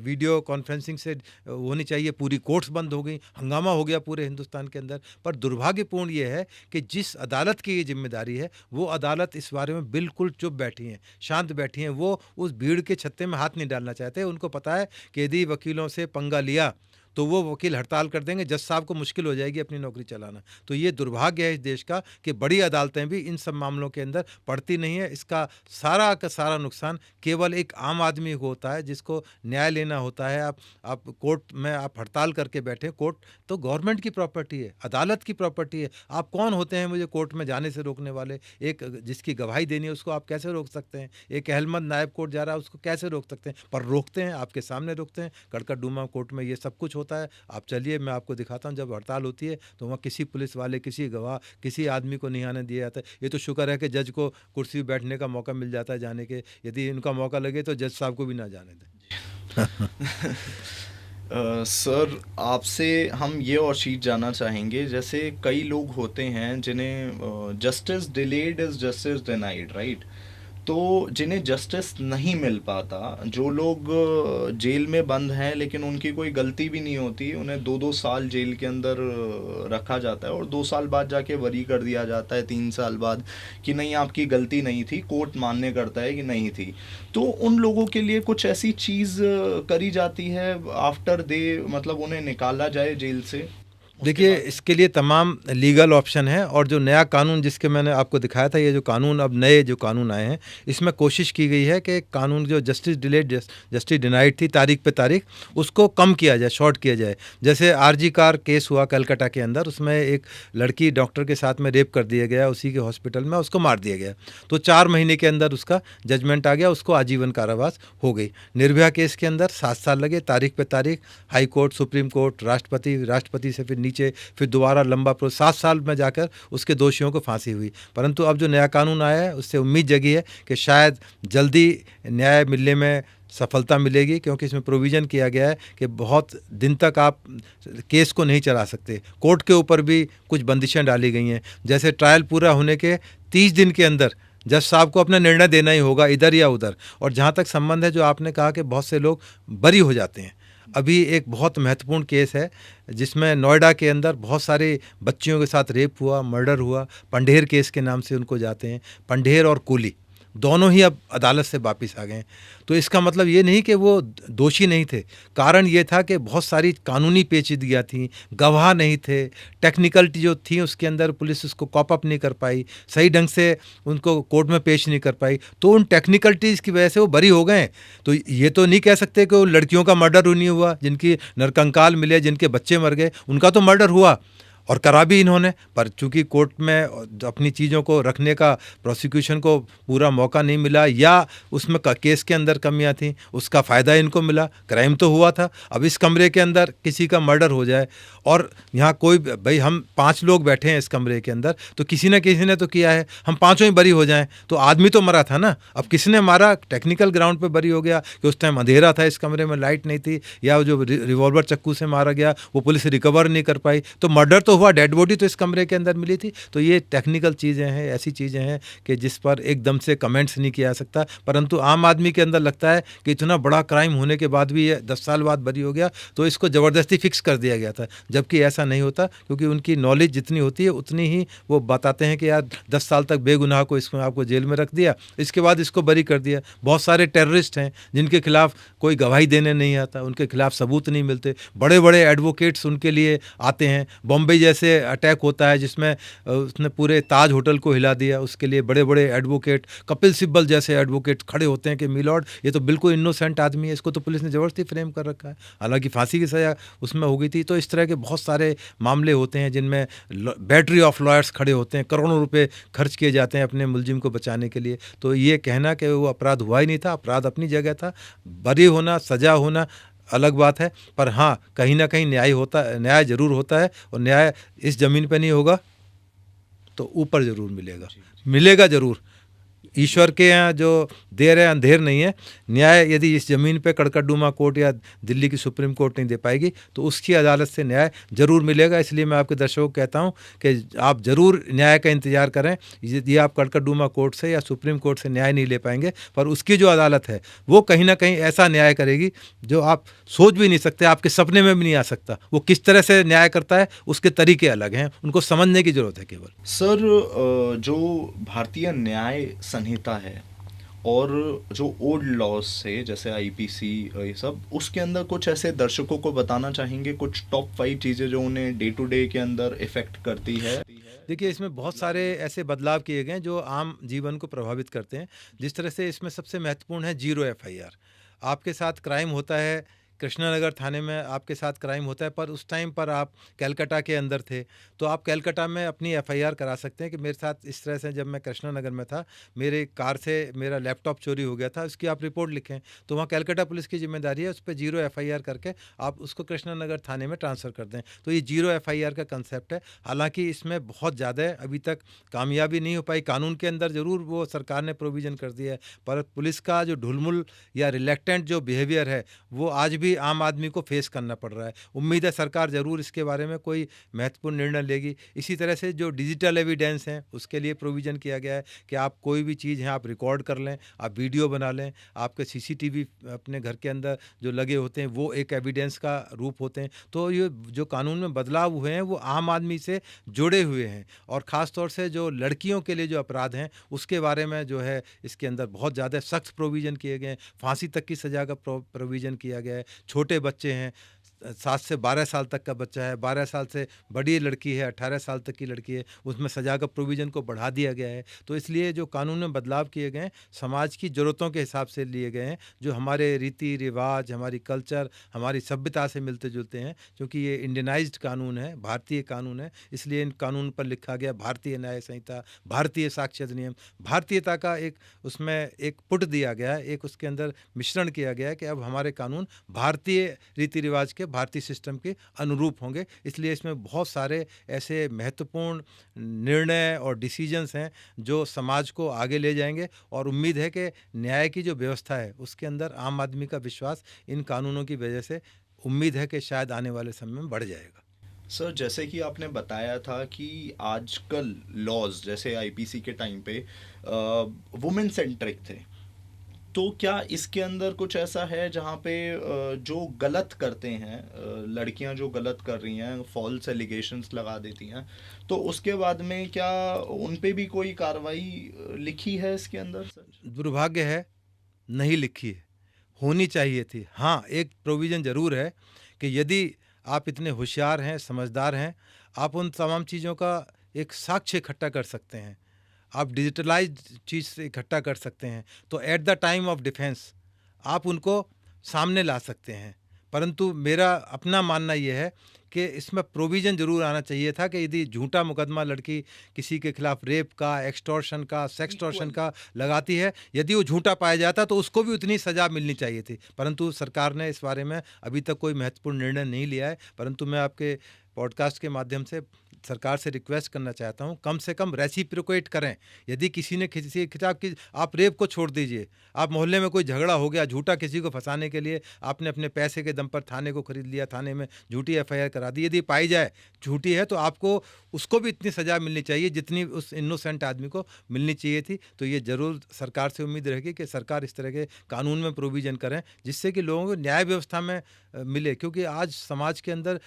वीडियो कॉन्फ्रेंसिंग से होनी चाहिए, पूरी कोर्ट्स बंद हो गई, हंगामा हो गया पूरे हिंदुस्तान के अंदर। पर दुर्भाग्यपूर्ण ये है कि जिस अदालत की ये जिम्मेदारी है, वो अदालत इस बारे में बिल्कुल चुप बैठी हैं, शांत बैठी हैं। वो उस भीड़ के छत्ते में हाथ नहीं डालना चाहते। उनको पता है कि यदि वकीलों से पंगा लिया तो वो वकील हड़ताल कर देंगे, जज साहब को मुश्किल हो जाएगी अपनी नौकरी चलाना। तो ये दुर्भाग्य है इस देश का कि बड़ी अदालतें भी इन सब मामलों के अंदर पड़ती नहीं है। इसका सारा का सारा नुकसान केवल एक आम आदमी को होता है, जिसको न्याय लेना होता है। आप कोर्ट में आप हड़ताल करके बैठे, कोर्ट तो गवर्नमेंट की प्रॉपर्टी है, अदालत की प्रॉपर्टी है। आप कौन होते हैं मुझे कोर्ट में जाने से रोकने वाले? एक जिसकी गवाही देनी है उसको आप कैसे रोक सकते हैं? एक अहमद नायब कोर्ट जा रहा है, उसको कैसे रोक सकते हैं? पर रोकते हैं, आपके सामने रोकते हैं। कड़कड़डूमा कोर्ट में ये सब कुछ होता है। आप चलिए, मैं आपको दिखाता हूँ, जब हड़ताल होती है तो वहाँ किसी पुलिस वाले, किसी गवाह, किसी आदमी को नहीं आने दिया जाता है। ये तो शुक्र है कि जज को कुर्सी पर बैठने का मौका मिल जाता है जाने के। यदि इनका मौका लगे तो जज साहब को भी ना जाने दें। सर, आपसे हम ये और चीज़ जानना चाहेंगे, जैसे कई लोग होते हैं जिन्हें justice delayed is justice denied, right? तो जिन्हें जस्टिस नहीं मिल पाता, जो लोग जेल में बंद हैं लेकिन उनकी कोई गलती भी नहीं होती, उन्हें 2-2 साल जेल के अंदर रखा जाता है और 2 साल बाद जाके बरी कर दिया जाता है, 3 साल बाद, कि नहीं आपकी गलती नहीं थी, कोर्ट मान्य करता है कि नहीं थी। तो उन लोगों के लिए कुछ ऐसी चीज़ करी जाती है आफ्टर दे, मतलब उन्हें निकाला जाए जेल से? उसके देखिए, बारे में? इसके लिए तमाम लीगल ऑप्शन हैं, और जो नया कानून जिसके मैंने आपको दिखाया था, ये जो कानून अब नए जो कानून आए हैं, इसमें कोशिश की गई है कि कानून जो जस्टिस डिलेड जस्टिस डिनाइड थी तारीख पे तारीख, उसको कम किया जाए, शॉर्ट किया जाए। जैसे आरजी कार केस हुआ कलकत्ता के अंदर, उसमें एक लड़की डॉक्टर के साथ में रेप कर दिया गया, उसी के हॉस्पिटल में उसको मार दिया गया। तो 4 महीने के अंदर उसका जजमेंट आ गया, उसको आजीवन कारावास हो गई। निर्भया केस के अंदर 7 साल लगे, तारीख पे तारीख, हाई कोर्ट, सुप्रीम कोर्ट, राष्ट्रपति, राष्ट्रपति से फिर नीचे, फिर दोबारा लंबा 7 साल में जाकर उसके दोषियों को फांसी हुई। परंतु अब जो नया कानून आया है, उससे उम्मीद जगी है कि शायद जल्दी न्याय मिलने में सफलता मिलेगी, क्योंकि इसमें प्रोविज़न किया गया है कि बहुत दिन तक आप केस को नहीं चला सकते। कोर्ट के ऊपर भी कुछ बंदिशें डाली गई हैं, जैसे ट्रायल पूरा होने के 30 दिन के अंदर जज साहब को अपना निर्णय देना ही होगा, इधर या उधर। और जहाँ तक संबंध है, जो आपने कहा कि बहुत से लोग बरी हो जाते हैं, अभी एक बहुत महत्वपूर्ण केस है जिसमें नोएडा के अंदर बहुत सारे बच्चियों के साथ रेप हुआ, मर्डर हुआ। पंढेर केस के नाम से उनको जाते हैं। पंढेर और कोली दोनों ही अब अदालत से वापस आ गए हैं। तो इसका मतलब ये नहीं कि वो दोषी नहीं थे, कारण ये था कि बहुत सारी कानूनी पेचीदगियाँ थीं, गवाह नहीं थे, टेक्निकलिटी जो थी उसके अंदर पुलिस उसको कॉप अप नहीं कर पाई, सही ढंग से उनको कोर्ट में पेश नहीं कर पाई। तो उन टेक्निकलिटीज़ की वजह से वो बरी हो गए। तो ये तो नहीं कह सकते कि वो लड़कियों का मर्डर नहीं हुआ, जिनकी नरकंकाल मिले, जिनके बच्चे मर गए, उनका तो मर्डर हुआ और करा भी इन्होंने। पर चूंकि कोर्ट में अपनी चीज़ों को रखने का प्रोसिक्यूशन को पूरा मौका नहीं मिला, या उसमें केस के अंदर कमियां थीं, उसका फ़ायदा इनको मिला। क्राइम तो हुआ था। अब इस कमरे के अंदर किसी का मर्डर हो जाए, और यहाँ कोई, भाई हम 5 लोग बैठे हैं इस कमरे के अंदर, तो किसी न किसी ने तो किया है, हम पाँचों ही बरी हो जाएं, तो आदमी तो मरा था ना। अब किसने मारा, टेक्निकल ग्राउंड पे बरी हो गया कि उस टाइम अंधेरा था, इस कमरे में लाइट नहीं थी, या जो रिवॉल्वर चक्कू से मारा गया वो पुलिस रिकवर नहीं कर पाई, तो मर्डर तो हुआ, डेड बॉडी तो इस कमरे के अंदर मिली थी। तो ये टेक्निकल चीज़ें हैं, ऐसी चीज़ें हैं कि जिस पर एकदम से कमेंट्स नहीं किया जा सकता। परंतु आम आदमी के अंदर लगता है कि इतना बड़ा क्राइम होने के बाद भी ये 10 साल बाद बरी हो गया, तो इसको ज़बरदस्ती फिक्स कर दिया गया था, जबकि ऐसा नहीं होता। क्योंकि उनकी नॉलेज जितनी होती है उतनी ही वो बताते हैं कि यार 10 साल तक बेगुनाह को इसमें आपको जेल में रख दिया, इसके बाद इसको बरी कर दिया। बहुत सारे टेररिस्ट हैं जिनके खिलाफ कोई गवाही देने नहीं आता, उनके खिलाफ सबूत नहीं मिलते, बड़े बड़े एडवोकेट्स उनके लिए आते हैं। बॉम्बे जैसे अटैक होता है जिसमें उसने पूरे ताज होटल को हिला दिया, उसके लिए बड़े बड़े एडवोकेट, कपिल सिब्बल जैसे एडवोकेट खड़े होते हैं कि मिलॉर्ड ये तो बिल्कुल इनोसेंट आदमी है, इसको तो पुलिस ने ज़बरदस्ती फ्रेम कर रखा है, हालांकि फांसी की सज़ा उसमें हो गई थी। तो इस तरह के बहुत सारे मामले होते हैं जिनमें बैटरी ऑफ लॉयर्स खड़े होते हैं, करोड़ों रुपए खर्च किए जाते हैं अपने मुलजिम को बचाने के लिए। तो ये कहना कि वो अपराध हुआ ही नहीं था, अपराध अपनी जगह था। बरी होना, सज़ा होना अलग बात है, पर हाँ, कहीं ना कहीं न्याय ज़रूर होता है, और न्याय इस ज़मीन पे नहीं होगा तो ऊपर ज़रूर मिलेगा, मिलेगा ज़रूर। ईश्वर के यहाँ जो देर है अंधेर नहीं है। न्याय यदि इस ज़मीन पे कड़कड़डूमा कोर्ट या दिल्ली की सुप्रीम कोर्ट नहीं दे पाएगी, तो उसकी अदालत से न्याय ज़रूर मिलेगा। इसलिए मैं आपके दर्शकों को कहता हूँ कि आप ज़रूर न्याय का इंतज़ार करें। यदि आप कड़कड़डूमा कोर्ट से या सुप्रीम कोर्ट से न्याय नहीं ले पाएंगे, पर उसकी जो अदालत है वो कहीं ना कहीं ऐसा न्याय करेगी जो आप सोच भी नहीं सकते, आपके सपने में भी नहीं आ सकता। वो किस तरह से न्याय करता है उसके तरीके अलग हैं, उनको समझने की ज़रूरत है केवल। सर, जो भारतीय न्याय संहिता है और जो ओल्ड लॉज से जैसे आईपीसी ये सब, उसके अंदर कुछ ऐसे दर्शकों को बताना चाहेंगे, कुछ टॉप 5 चीज़ें जो उन्हें डे टू डे के अंदर इफेक्ट करती है? देखिए, इसमें बहुत सारे ऐसे बदलाव किए गए हैं जो आम जीवन को प्रभावित करते हैं। जिस तरह से इसमें सबसे महत्वपूर्ण है 0 एफआईआर। आपके साथ क्राइम होता है, कृष्णानगर थाने में आपके साथ क्राइम होता है, पर उस टाइम पर आप कलकत्ता के अंदर थे, तो आप कलकत्ता में अपनी एफआईआर करा सकते हैं कि मेरे साथ इस तरह से, जब मैं कृष्णानगर में था, मेरे कार से मेरा लैपटॉप चोरी हो गया था, उसकी आप रिपोर्ट लिखें। तो वहाँ कलकत्ता पुलिस की जिम्मेदारी है, उस पर 0 एफआईआर करके आप उसको कृष्णानगर थाने में ट्रांसफ़र कर दें। तो ये 0 एफआईआर का कंसेप्ट है। हालांकि इसमें बहुत ज़्यादा अभी तक कामयाबी नहीं हो पाई। कानून के अंदर ज़रूर वो सरकार ने प्रोविज़न कर दिया है, पर पुलिस का जो ढुलमुल या रिलेक्टेंट जो बिहेवियर है वो आज भी आम आदमी को फेस करना पड़ रहा है। उम्मीद है सरकार ज़रूर इसके बारे में कोई महत्वपूर्ण निर्णय लेगी। इसी तरह से जो डिजिटल एविडेंस हैं उसके लिए प्रोविज़न किया गया है कि आप कोई भी चीज़ है आप रिकॉर्ड कर लें, आप वीडियो बना लें, आपके सीसीटीवी अपने घर के अंदर जो लगे होते हैं वो एक एविडेंस का रूप होते हैं। तो ये जो कानून में बदलाव हुए हैं वो आम आदमी से जुड़े हुए हैं, और ख़ास तौर से जो लड़कियों के लिए जो अपराध हैं उसके बारे में जो है इसके अंदर बहुत ज़्यादा सख्त प्रोविज़न किए गए हैं। फांसी तक की सज़ा का प्रोविज़न किया गया है। छोटे बच्चे हैं, 7 से 12 साल तक का बच्चा है, 12 साल से बड़ी लड़की है, 18 साल तक की लड़की है, उसमें सज़ा का प्रोविज़न को बढ़ा दिया गया है। तो इसलिए जो कानून में बदलाव किए गए हैं, समाज की ज़रूरतों के हिसाब से लिए गए हैं, जो हमारे रीति-रिवाज, हमारी कल्चर, हमारी सभ्यता से मिलते-जुलते हैं। क्योंकि ये इंडियनाइज़्ड कानून है, भारतीय कानून है, इसलिए इन कानून पर लिखा गया भारतीय न्याय संहिता, भारतीय साक्ष्य अधिनियम। भारतीयता का एक उसमें एक पुट दिया गया है, एक उसके अंदर मिश्रण किया गया है कि अब हमारे कानून भारतीय रीति-रिवाज के, भारतीय सिस्टम के अनुरूप होंगे। इसलिए इसमें बहुत सारे ऐसे महत्वपूर्ण निर्णय और डिसीजंस हैं जो समाज को आगे ले जाएँगे, और उम्मीद है कि न्याय की जो व्यवस्था है उसके अंदर आम आदमी का विश्वास इन कानूनों की वजह से उम्मीद है कि शायद आने वाले समय में बढ़ जाएगा। सर, जैसे कि आपने बताया था कि आजकल लॉज जैसे आईपीसी के टाइम पे वुमेन सेंट्रिक थे, तो क्या इसके अंदर कुछ ऐसा है जहाँ पे जो गलत करते हैं, लड़कियां जो गलत कर रही हैं, फॉल्स एलिगेशंस लगा देती हैं, तो उसके बाद में क्या उन पे भी कोई कार्रवाई लिखी है इसके अंदर सर? दुर्भाग्य है, नहीं लिखी है, होनी चाहिए थी। हाँ, एक प्रोविज़न ज़रूर है कि यदि आप इतने होशियार हैं, समझदार हैं, आप उन तमाम चीज़ों का एक साक्ष्य इकट्ठा कर सकते हैं। आप डिजिटलाइज़्ड चीज़ से इकट्ठा कर सकते हैं, तो at the time of defence आप उनको सामने ला सकते हैं। परंतु मेरा अपना मानना ये है कि इसमें प्रोविज़न ज़रूर आना चाहिए था कि यदि झूठा मुकदमा लड़की किसी के खिलाफ रेप का, एक्सटॉर्शन का, सेक्सटॉर्शन का लगाती है, यदि वो झूठा पाया जाता तो उसको भी उतनी सज़ा मिलनी चाहिए थी। परंतु सरकार ने इस बारे में अभी तक कोई महत्वपूर्ण निर्णय नहीं लिया है। परंतु मैं आपके पॉडकास्ट के माध्यम से सरकार से रिक्वेस्ट करना चाहता हूँ, कम से कम रेसिप्रोकेट करें। यदि किसी ने किसी के खिलाफ की, आप रेप को छोड़ दीजिए, आप मोहल्ले में कोई झगड़ा हो गया, झूठा किसी को फंसाने के लिए आपने अपने पैसे के दम पर थाने को खरीद लिया, थाने में झूठी एफआईआर करा दी, यदि पाई जाए झूठी है तो आपको उसको भी इतनी सज़ा मिलनी चाहिए जितनी उस इनोसेंट आदमी को मिलनी चाहिए थी। तो ये ज़रूर सरकार से उम्मीद रहेगी कि सरकार इस तरह के कानून में प्रोविज़न करें जिससे कि लोगों को न्याय व्यवस्था में मिले। क्योंकि आज समाज के अंदर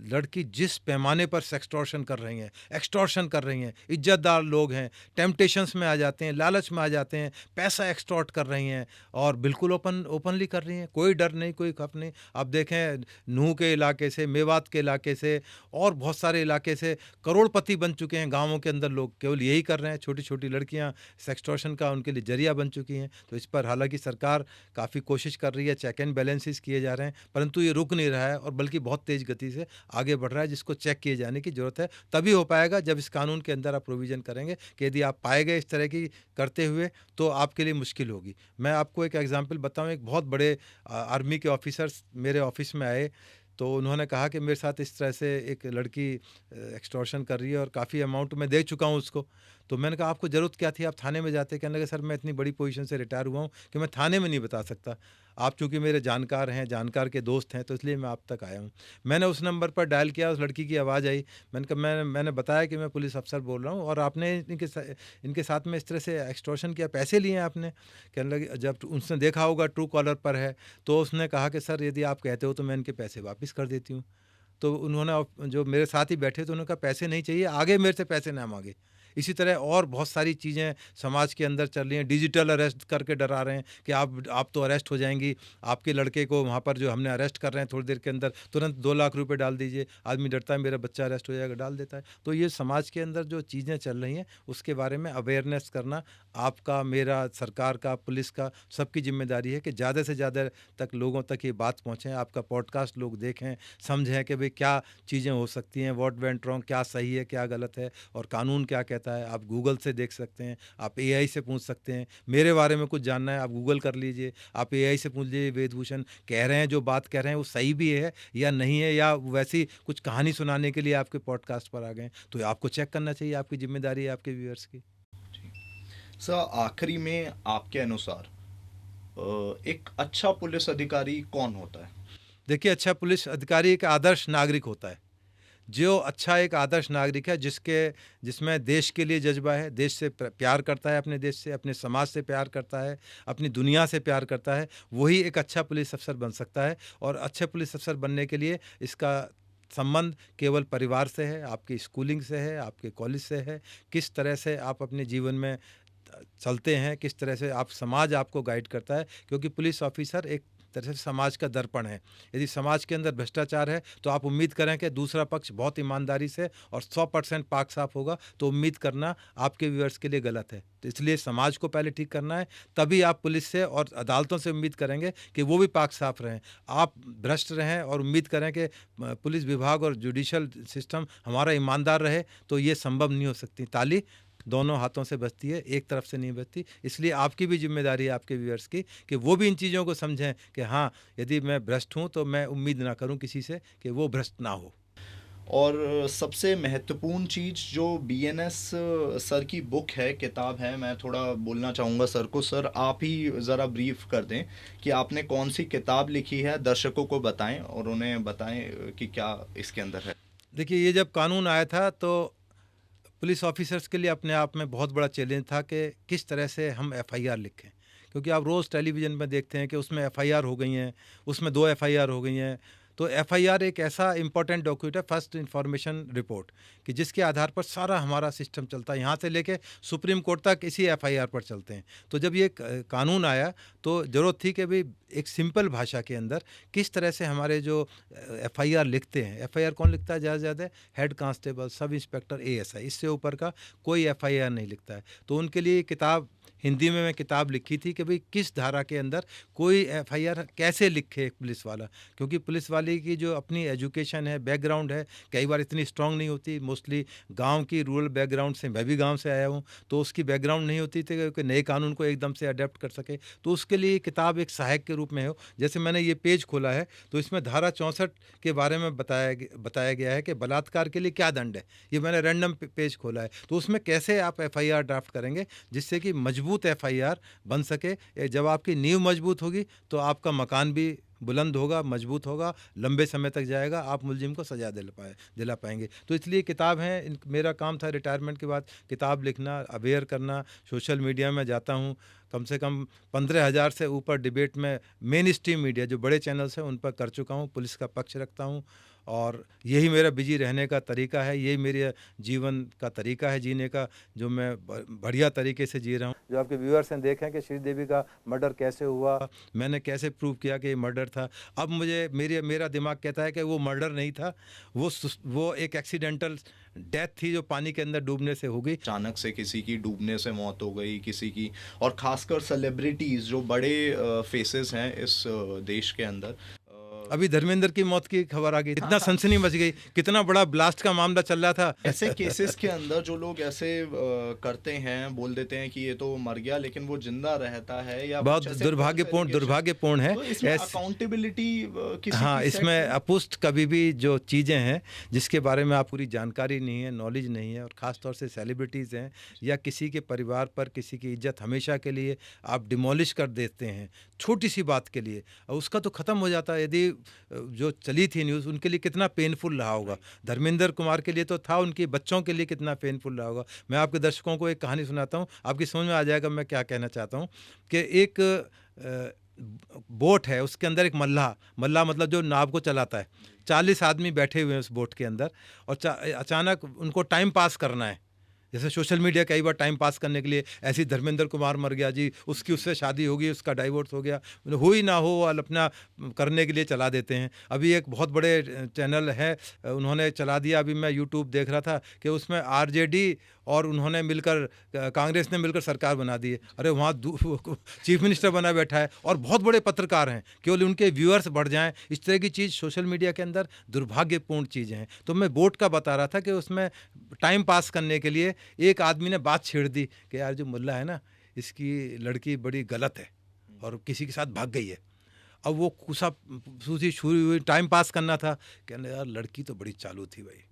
लड़की जिस पैमाने पर सेक्सटॉर्शन कर रही हैं, एक्सटॉर्शन कर रही हैं, इज्जतदार लोग हैं, टेम्पटेशंस में आ जाते हैं, लालच में आ जाते हैं, पैसा एक्सटॉर्ट कर रही हैं और बिल्कुल ओपनली कर रही हैं, कोई डर नहीं, कोई खौफ नहीं। आप देखें नूह के इलाके से, मेवात के इलाके से और बहुत सारे इलाके से करोड़पति बन चुके हैं गाँवों के अंदर लोग, केवल यही कर रहे हैं। छोटी छोटी लड़कियाँ सेक्सटॉर्शन का उनके लिए जरिया बन चुकी हैं। तो इस पर हालांकि सरकार काफ़ी कोशिश कर रही है, चेक एंड बैलेंसेस किए जा रहे हैं, परंतु ये रुक नहीं रहा है और बल्कि बहुत तेज़ गति से आगे बढ़ रहा है, जिसको चेक किए जाने की ज़रूरत है। तभी हो पाएगा जब इस कानून के अंदर आप प्रोविज़न करेंगे कि यदि आप पाए गए इस तरह की करते हुए तो आपके लिए मुश्किल होगी। मैं आपको एक एग्जांपल बताऊं, एक बहुत बड़े आर्मी के ऑफिसर्स मेरे ऑफिस में आए, तो उन्होंने कहा कि मेरे साथ इस तरह से एक लड़की एक्सटॉर्शन कर रही है और काफ़ी अमाउंट मैं दे चुका हूँ उसको। तो मैंने कहा आपको ज़रूरत क्या थी, आप थाने में जाते? कहने लगे सर मैं इतनी बड़ी पोजीशन से रिटायर हुआ हूँ कि मैं थाने में नहीं बता सकता, आप चूँकि मेरे जानकार हैं, जानकार के दोस्त हैं, तो इसलिए मैं आप तक आया हूँ। मैंने उस नंबर पर डायल किया, उस लड़की की आवाज़ आई, मैंने कहा मैंने बताया कि मैं पुलिस अफसर बोल रहा हूँ और आपने इनके साथ में इस तरह से एक्सटॉर्शन किया, पैसे लिए हैं आपने? कहने लगे, जब उसने देखा होगा ट्रू कॉलर पर है, तो उसने कहा कि सर यदि आप कहते हो तो मैं इनके पैसे वापस कर देती हूँ। तो उन्होंने, जो मेरे साथ ही बैठे थे, उन्होंने कहा पैसे नहीं चाहिए, आगे मेरे से पैसे ना मांगे। इसी तरह और बहुत सारी चीज़ें समाज के अंदर चल रही हैं। डिजिटल अरेस्ट करके डरा रहे हैं कि आप तो अरेस्ट हो जाएंगी, आपके लड़के को वहाँ पर जो हमने अरेस्ट कर रहे हैं थोड़ी देर के अंदर तुरंत 2 लाख रुपए डाल दीजिए। आदमी डरता है मेरा बच्चा अरेस्ट हो जाएगा, डाल देता है। तो ये समाज के अंदर जो चीज़ें चल रही हैं उसके बारे में अवेयरनेस करना आपका, मेरा, सरकार का, पुलिस का, सबकी जिम्मेदारी है कि ज़्यादा से ज़्यादा तक लोगों तक ये बात पहुँचे। आपका पॉडकास्ट लोग देखें, समझें कि भाई क्या चीज़ें हो सकती हैं, व्हाट वेंट रॉन्ग, क्या सही है क्या गलत है और कानून क्या कहता है। आप गूगल से देख सकते हैं, आप एआई से पूछ सकते हैं। मेरे बारे में कुछ जानना है आप गूगल कर लीजिए, आप एआई से पूछ लीजिए वेदभूषण कह रहे हैं, जो बात कह रहे हैं वो सही भी है या नहीं है, या वैसी कुछ कहानी सुनाने के लिए आपके पॉडकास्ट पर आ गए, तो आपको चेक करना चाहिए, आपकी जिम्मेदारी है आपके व्यूअर्स की। सर, आखिरी में आपके अनुसार एक अच्छा पुलिस अधिकारी कौन होता है? देखिए, अच्छा पुलिस अधिकारी एक आदर्श नागरिक होता है। जो अच्छा एक आदर्श नागरिक है जिसमें देश के लिए जज्बा है, देश से प्यार करता है, अपने देश से, अपने समाज से प्यार करता है, अपनी दुनिया से प्यार करता है, वही एक अच्छा पुलिस अफसर बन सकता है। और अच्छे पुलिस अफसर बनने के लिए इसका संबंध केवल परिवार से है, आपकी स्कूलिंग से है, आपके कॉलेज से है, किस तरह से आप अपने जीवन में चलते हैं, किस तरह से आप, समाज आपको गाइड करता है। क्योंकि पुलिस ऑफिसर एक तरह से समाज का दर्पण है। यदि समाज के अंदर भ्रष्टाचार है तो आप उम्मीद करें कि दूसरा पक्ष बहुत ईमानदारी से और 100% पाक साफ होगा, तो उम्मीद करना आपके व्यूअर्स के लिए गलत है। तो इसलिए समाज को पहले ठीक करना है, तभी आप पुलिस से और अदालतों से उम्मीद करेंगे कि वो भी पाक साफ रहें। आप भ्रष्ट रहें और उम्मीद करें कि पुलिस विभाग और जुडिशल सिस्टम हमारा ईमानदार रहे, तो ये संभव नहीं हो सकती। ताली दोनों हाथों से बजती है, एक तरफ से नहीं बजती। इसलिए आपकी भी जिम्मेदारी है आपके व्यूअर्स की कि वो भी इन चीज़ों को समझें कि हाँ, यदि मैं भ्रष्ट हूँ तो मैं उम्मीद ना करूँ किसी से कि वो भ्रष्ट ना हो। और सबसे महत्वपूर्ण चीज़ जो बीएनएस सर की बुक है, किताब है, मैं थोड़ा बोलना चाहूँगा सर को। सर आप ही ज़रा ब्रीफ कर दें कि आपने कौन सी किताब लिखी है, दर्शकों को बताएं और उन्हें बताएं कि क्या इसके अंदर है। देखिए, ये जब कानून आया था तो पुलिस ऑफिसर्स के लिए अपने आप में बहुत बड़ा चैलेंज था कि किस तरह से हम एफआईआर लिखें, क्योंकि आप रोज़ टेलीविज़न में देखते हैं कि उसमें एफआईआर हो गई हैं, उसमें 2 एफआईआर हो गई हैं। तो एफआईआर एक ऐसा इंपॉर्टेंट डॉक्यूमेंट है, फर्स्ट इंफॉर्मेशन रिपोर्ट, कि जिसके आधार पर सारा हमारा सिस्टम चलता है, यहाँ से लेके सुप्रीम कोर्ट तक इसी एफआईआर पर चलते हैं। तो जब ये कानून आया तो ज़रूरत थी कि भाई एक सिंपल भाषा के अंदर किस तरह से हमारे जो एफआईआर लिखते हैं, एफआईआर कौन लिखता है ज़्यादा से ज़्यादा? Head constable, sub inspector, ASI, इससे ऊपर का कोई एफआईआर नहीं लिखता है। तो उनके लिए किताब हिंदी में मैं किताब लिखी थी कि भाई किस धारा के अंदर कोई एफआईआर कैसे लिखे एक पुलिस वाला, क्योंकि पुलिस वाले की जो अपनी एजुकेशन है, बैकग्राउंड है, कई बार इतनी स्ट्रांग नहीं होती। मोस्टली गांव की रूरल बैकग्राउंड से, मैं भी गांव से आया हूं, तो उसकी बैकग्राउंड नहीं होती थी कि नए कानून को एकदम से अडेप्ट कर सके। तो उसके लिए किताब एक सहायक के रूप में हो। जैसे मैंने ये पेज खोला है तो इसमें धारा 64 के बारे में बताया गया है कि बलात्कार के लिए क्या दंड है। ये मैंने रैंडम पेज खोला है, तो उसमें कैसे आप एफआईआर ड्राफ्ट करेंगे जिससे कि मजबूत एफआईआर बन सके। जब आपकी नींव मजबूत होगी तो आपका मकान भी बुलंद होगा, मजबूत होगा, लंबे समय तक जाएगा, आप मुलजिम को सजा दिला पाएंगे। तो इसलिए किताब है। मेरा काम था रिटायरमेंट के बाद किताब लिखना, अवेयर करना। सोशल मीडिया में जाता हूँ, कम से कम 15,000 से ऊपर डिबेट में मेन स्ट्रीम मीडिया जो बड़े चैनल्स हैं उन पर कर चुका हूँ। पुलिस का पक्ष रखता हूँ और यही मेरा बिजी रहने का तरीका है, यही मेरे जीवन का तरीका है जीने का, जो मैं बढ़िया तरीके से जी रहा हूँ। जो आपके व्यूअर्स हैं देखें कि श्रीदेवी का मर्डर कैसे हुआ, मैंने कैसे प्रूव किया कि ये मर्डर था। अब मेरा दिमाग कहता है कि वो मर्डर नहीं था, वो एक एक्सीडेंटल डेथ थी जो पानी के अंदर डूबने से हो गई। अचानक से किसी की डूबने से मौत हो गई, किसी की, और खासकर सेलिब्रिटीज़ जो बड़े फेसेस हैं इस देश के अंदर। अभी धर्मेंद्र की मौत की खबर आ गई, इतना सनसनी मच गई, कितना बड़ा ब्लास्ट का मामला चल रहा था। ऐसे केसेस के अंदर जो लोग ऐसे करते हैं, बोल देते हैं कि ये तो मर गया लेकिन वो जिंदा रहता है, या बहुत दुर्भाग्यपूर्ण है। तो इसमें अकाउंटेबिलिटी किसी हाँ, की इसमें अपुष्ट कभी भी जो चीज़ें हैं जिसके बारे में आप पूरी जानकारी नहीं है, नॉलेज नहीं है, और ख़ास तौर से सेलिब्रिटीज़ हैं या किसी के परिवार पर किसी की इज्जत हमेशा के लिए आप डिमोलिश कर देते हैं छोटी सी बात के लिए, और उसका तो ख़त्म हो जाता है। यदि जो चली थी न्यूज़ उनके लिए कितना पेनफुल रहा होगा, धर्मेंद्र कुमार के लिए तो था, उनके बच्चों के लिए कितना पेनफुल रहा होगा। मैं आपके दर्शकों को एक कहानी सुनाता हूँ, आपकी समझ में आ जाएगा मैं क्या कहना चाहता हूँ। कि एक बोट है, उसके अंदर एक मल्लाह मतलब जो नाव को चलाता है, 40 आदमी बैठे हुए हैं उस बोट के अंदर, और अचानक उनको टाइम पास करना है। जैसे सोशल मीडिया कई बार टाइम पास करने के लिए, ऐसी धर्मेंद्र कुमार मर गया जी, उसकी उससे शादी होगी, उसका डाइवोर्स हो गया, हो ही ना हो, अपना करने के लिए चला देते हैं। अभी एक बहुत बड़े चैनल है, उन्होंने चला दिया, अभी मैं यूट्यूब देख रहा था कि उसमें आरजेडी और उन्होंने मिलकर, कांग्रेस ने मिलकर सरकार बना दी है। अरे वहाँ चीफ मिनिस्टर बना बैठा है, और बहुत बड़े पत्रकार हैं, केवल उनके व्यूअर्स बढ़ जाएं, इस तरह की चीज़ सोशल मीडिया के अंदर दुर्भाग्यपूर्ण चीज़ें हैं। तो मैं बोट का बता रहा था कि उसमें टाइम पास करने के लिए एक आदमी ने बात छेड़ दी कि यार जो मुल्ला है ना, इसकी लड़की बड़ी गलत है और किसी के साथ भाग गई है। अब वो सूसी शुरू हुई, टाइम पास करना था, कहने यार लड़की तो बड़ी चालू थी भाई,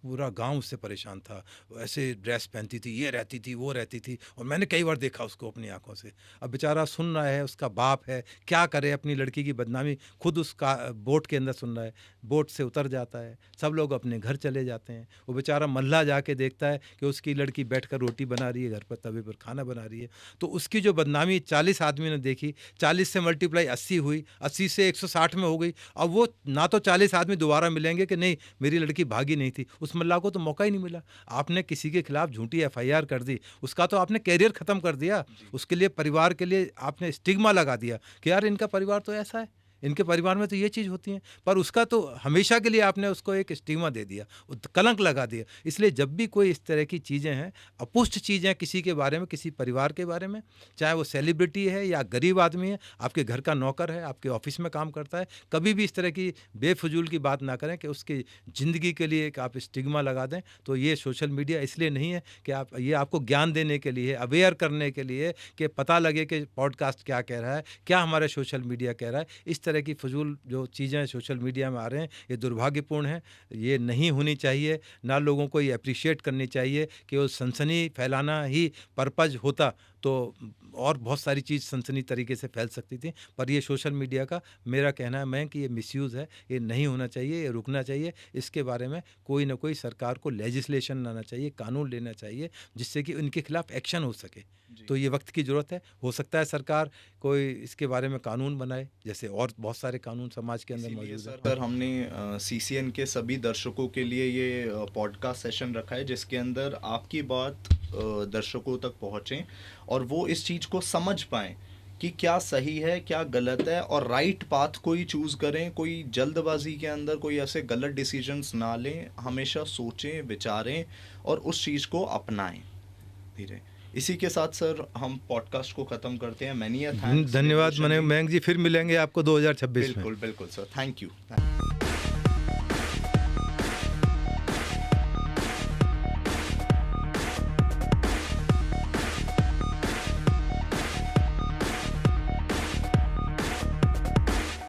पूरा गांव उससे परेशान था, ऐसे ड्रेस पहनती थी, ये रहती थी, वो रहती थी, और मैंने कई बार देखा उसको अपनी आंखों से। अब बेचारा सुन रहा है, उसका बाप है, क्या करे, अपनी लड़की की बदनामी खुद उसका बोट के अंदर सुन रहा है। बोट से उतर जाता है, सब लोग अपने घर चले जाते हैं, वो बेचारा मल्लाह जाके देखता है कि उसकी लड़की बैठकर रोटी बना रही है, घर पर तवे पर खाना बना रही है। तो उसकी जो बदनामी 40 आदमी ने देखी, 40 से मल्टीप्लाई 80 हुई, 80 से 160 में हो गई। अब वो ना तो 40 आदमी दोबारा मिलेंगे कि नहीं मेरी लड़की भागी नहीं थी, उस मल्लाह को तो मौका ही नहीं मिला। आपने किसी के खिलाफ झूठी एफआईआर कर दी, उसका तो आपने कैरियर खत्म कर दिया, उसके लिए परिवार के लिए आपने स्टिग्मा लगा दिया कि यार इनका परिवार तो ऐसा है, इनके परिवार में तो ये चीज़ होती है, पर उसका तो हमेशा के लिए आपने उसको एक स्टिग्मा दे दिया, कलंक लगा दिया। इसलिए जब भी कोई इस तरह की चीज़ें हैं, अपुष्ट चीज़ें किसी के बारे में, किसी परिवार के बारे में, चाहे वो सेलिब्रिटी है या गरीब आदमी है, आपके घर का नौकर है, आपके ऑफिस में काम करता है, कभी भी इस तरह की बेफजूल की बात ना करें कि उसकी ज़िंदगी के लिए एक आप स्टिग्मा लगा दें। तो ये सोशल मीडिया इसलिए नहीं है कि आप, ये आपको ज्ञान देने के लिए, अवेयर करने के लिए, कि पता लगे कि पॉडकास्ट क्या कह रहा है, क्या हमारा सोशल मीडिया कह रहा है। इस तरह की फजूल जो चीज़ें सोशल मीडिया में आ रहे हैं, ये दुर्भाग्यपूर्ण है, ये नहीं होनी चाहिए। ना लोगों को ये अप्रिशिएट करनी चाहिए कि वो सनसनी फैलाना ही पर्पज़ होता तो और बहुत सारी चीज़ सनसनी तरीके से फैल सकती थी। पर ये सोशल मीडिया का मेरा कहना है मैं कि ये मिसयूज़ है, ये नहीं होना चाहिए, ये रुकना चाहिए। इसके बारे में कोई ना कोई सरकार को लेजिस्लेशन लाना चाहिए, कानून लेना चाहिए, जिससे कि इनके खिलाफ एक्शन हो सके। तो ये वक्त की ज़रूरत है। हो सकता है सरकार कोई इसके बारे में कानून बनाए, जैसे और बहुत सारे कानून समाज के अंदर इसीलिए मौजूद हैं। सर हमने सीसीएन के सभी दर्शकों के लिए ये पॉडकास्ट सेशन रखा है, जिसके अंदर आपकी बात दर्शकों तक पहुँचे और वो इस चीज़ को समझ पाएँ कि क्या सही है, क्या गलत है, और राइट पाथ कोई चूज़ करें। कोई जल्दबाजी के अंदर कोई ऐसे गलत डिसीजंस ना लें, हमेशा सोचें, विचारें और उस चीज़ को अपनाएं धीरे। इसी के साथ सर हम पॉडकास्ट को ख़त्म करते हैं। Many thanks. धन्यवाद मयंक जी, फिर मिलेंगे आपको 2026 में। बिल्कुल बिल्कुल सर, थैंक यू।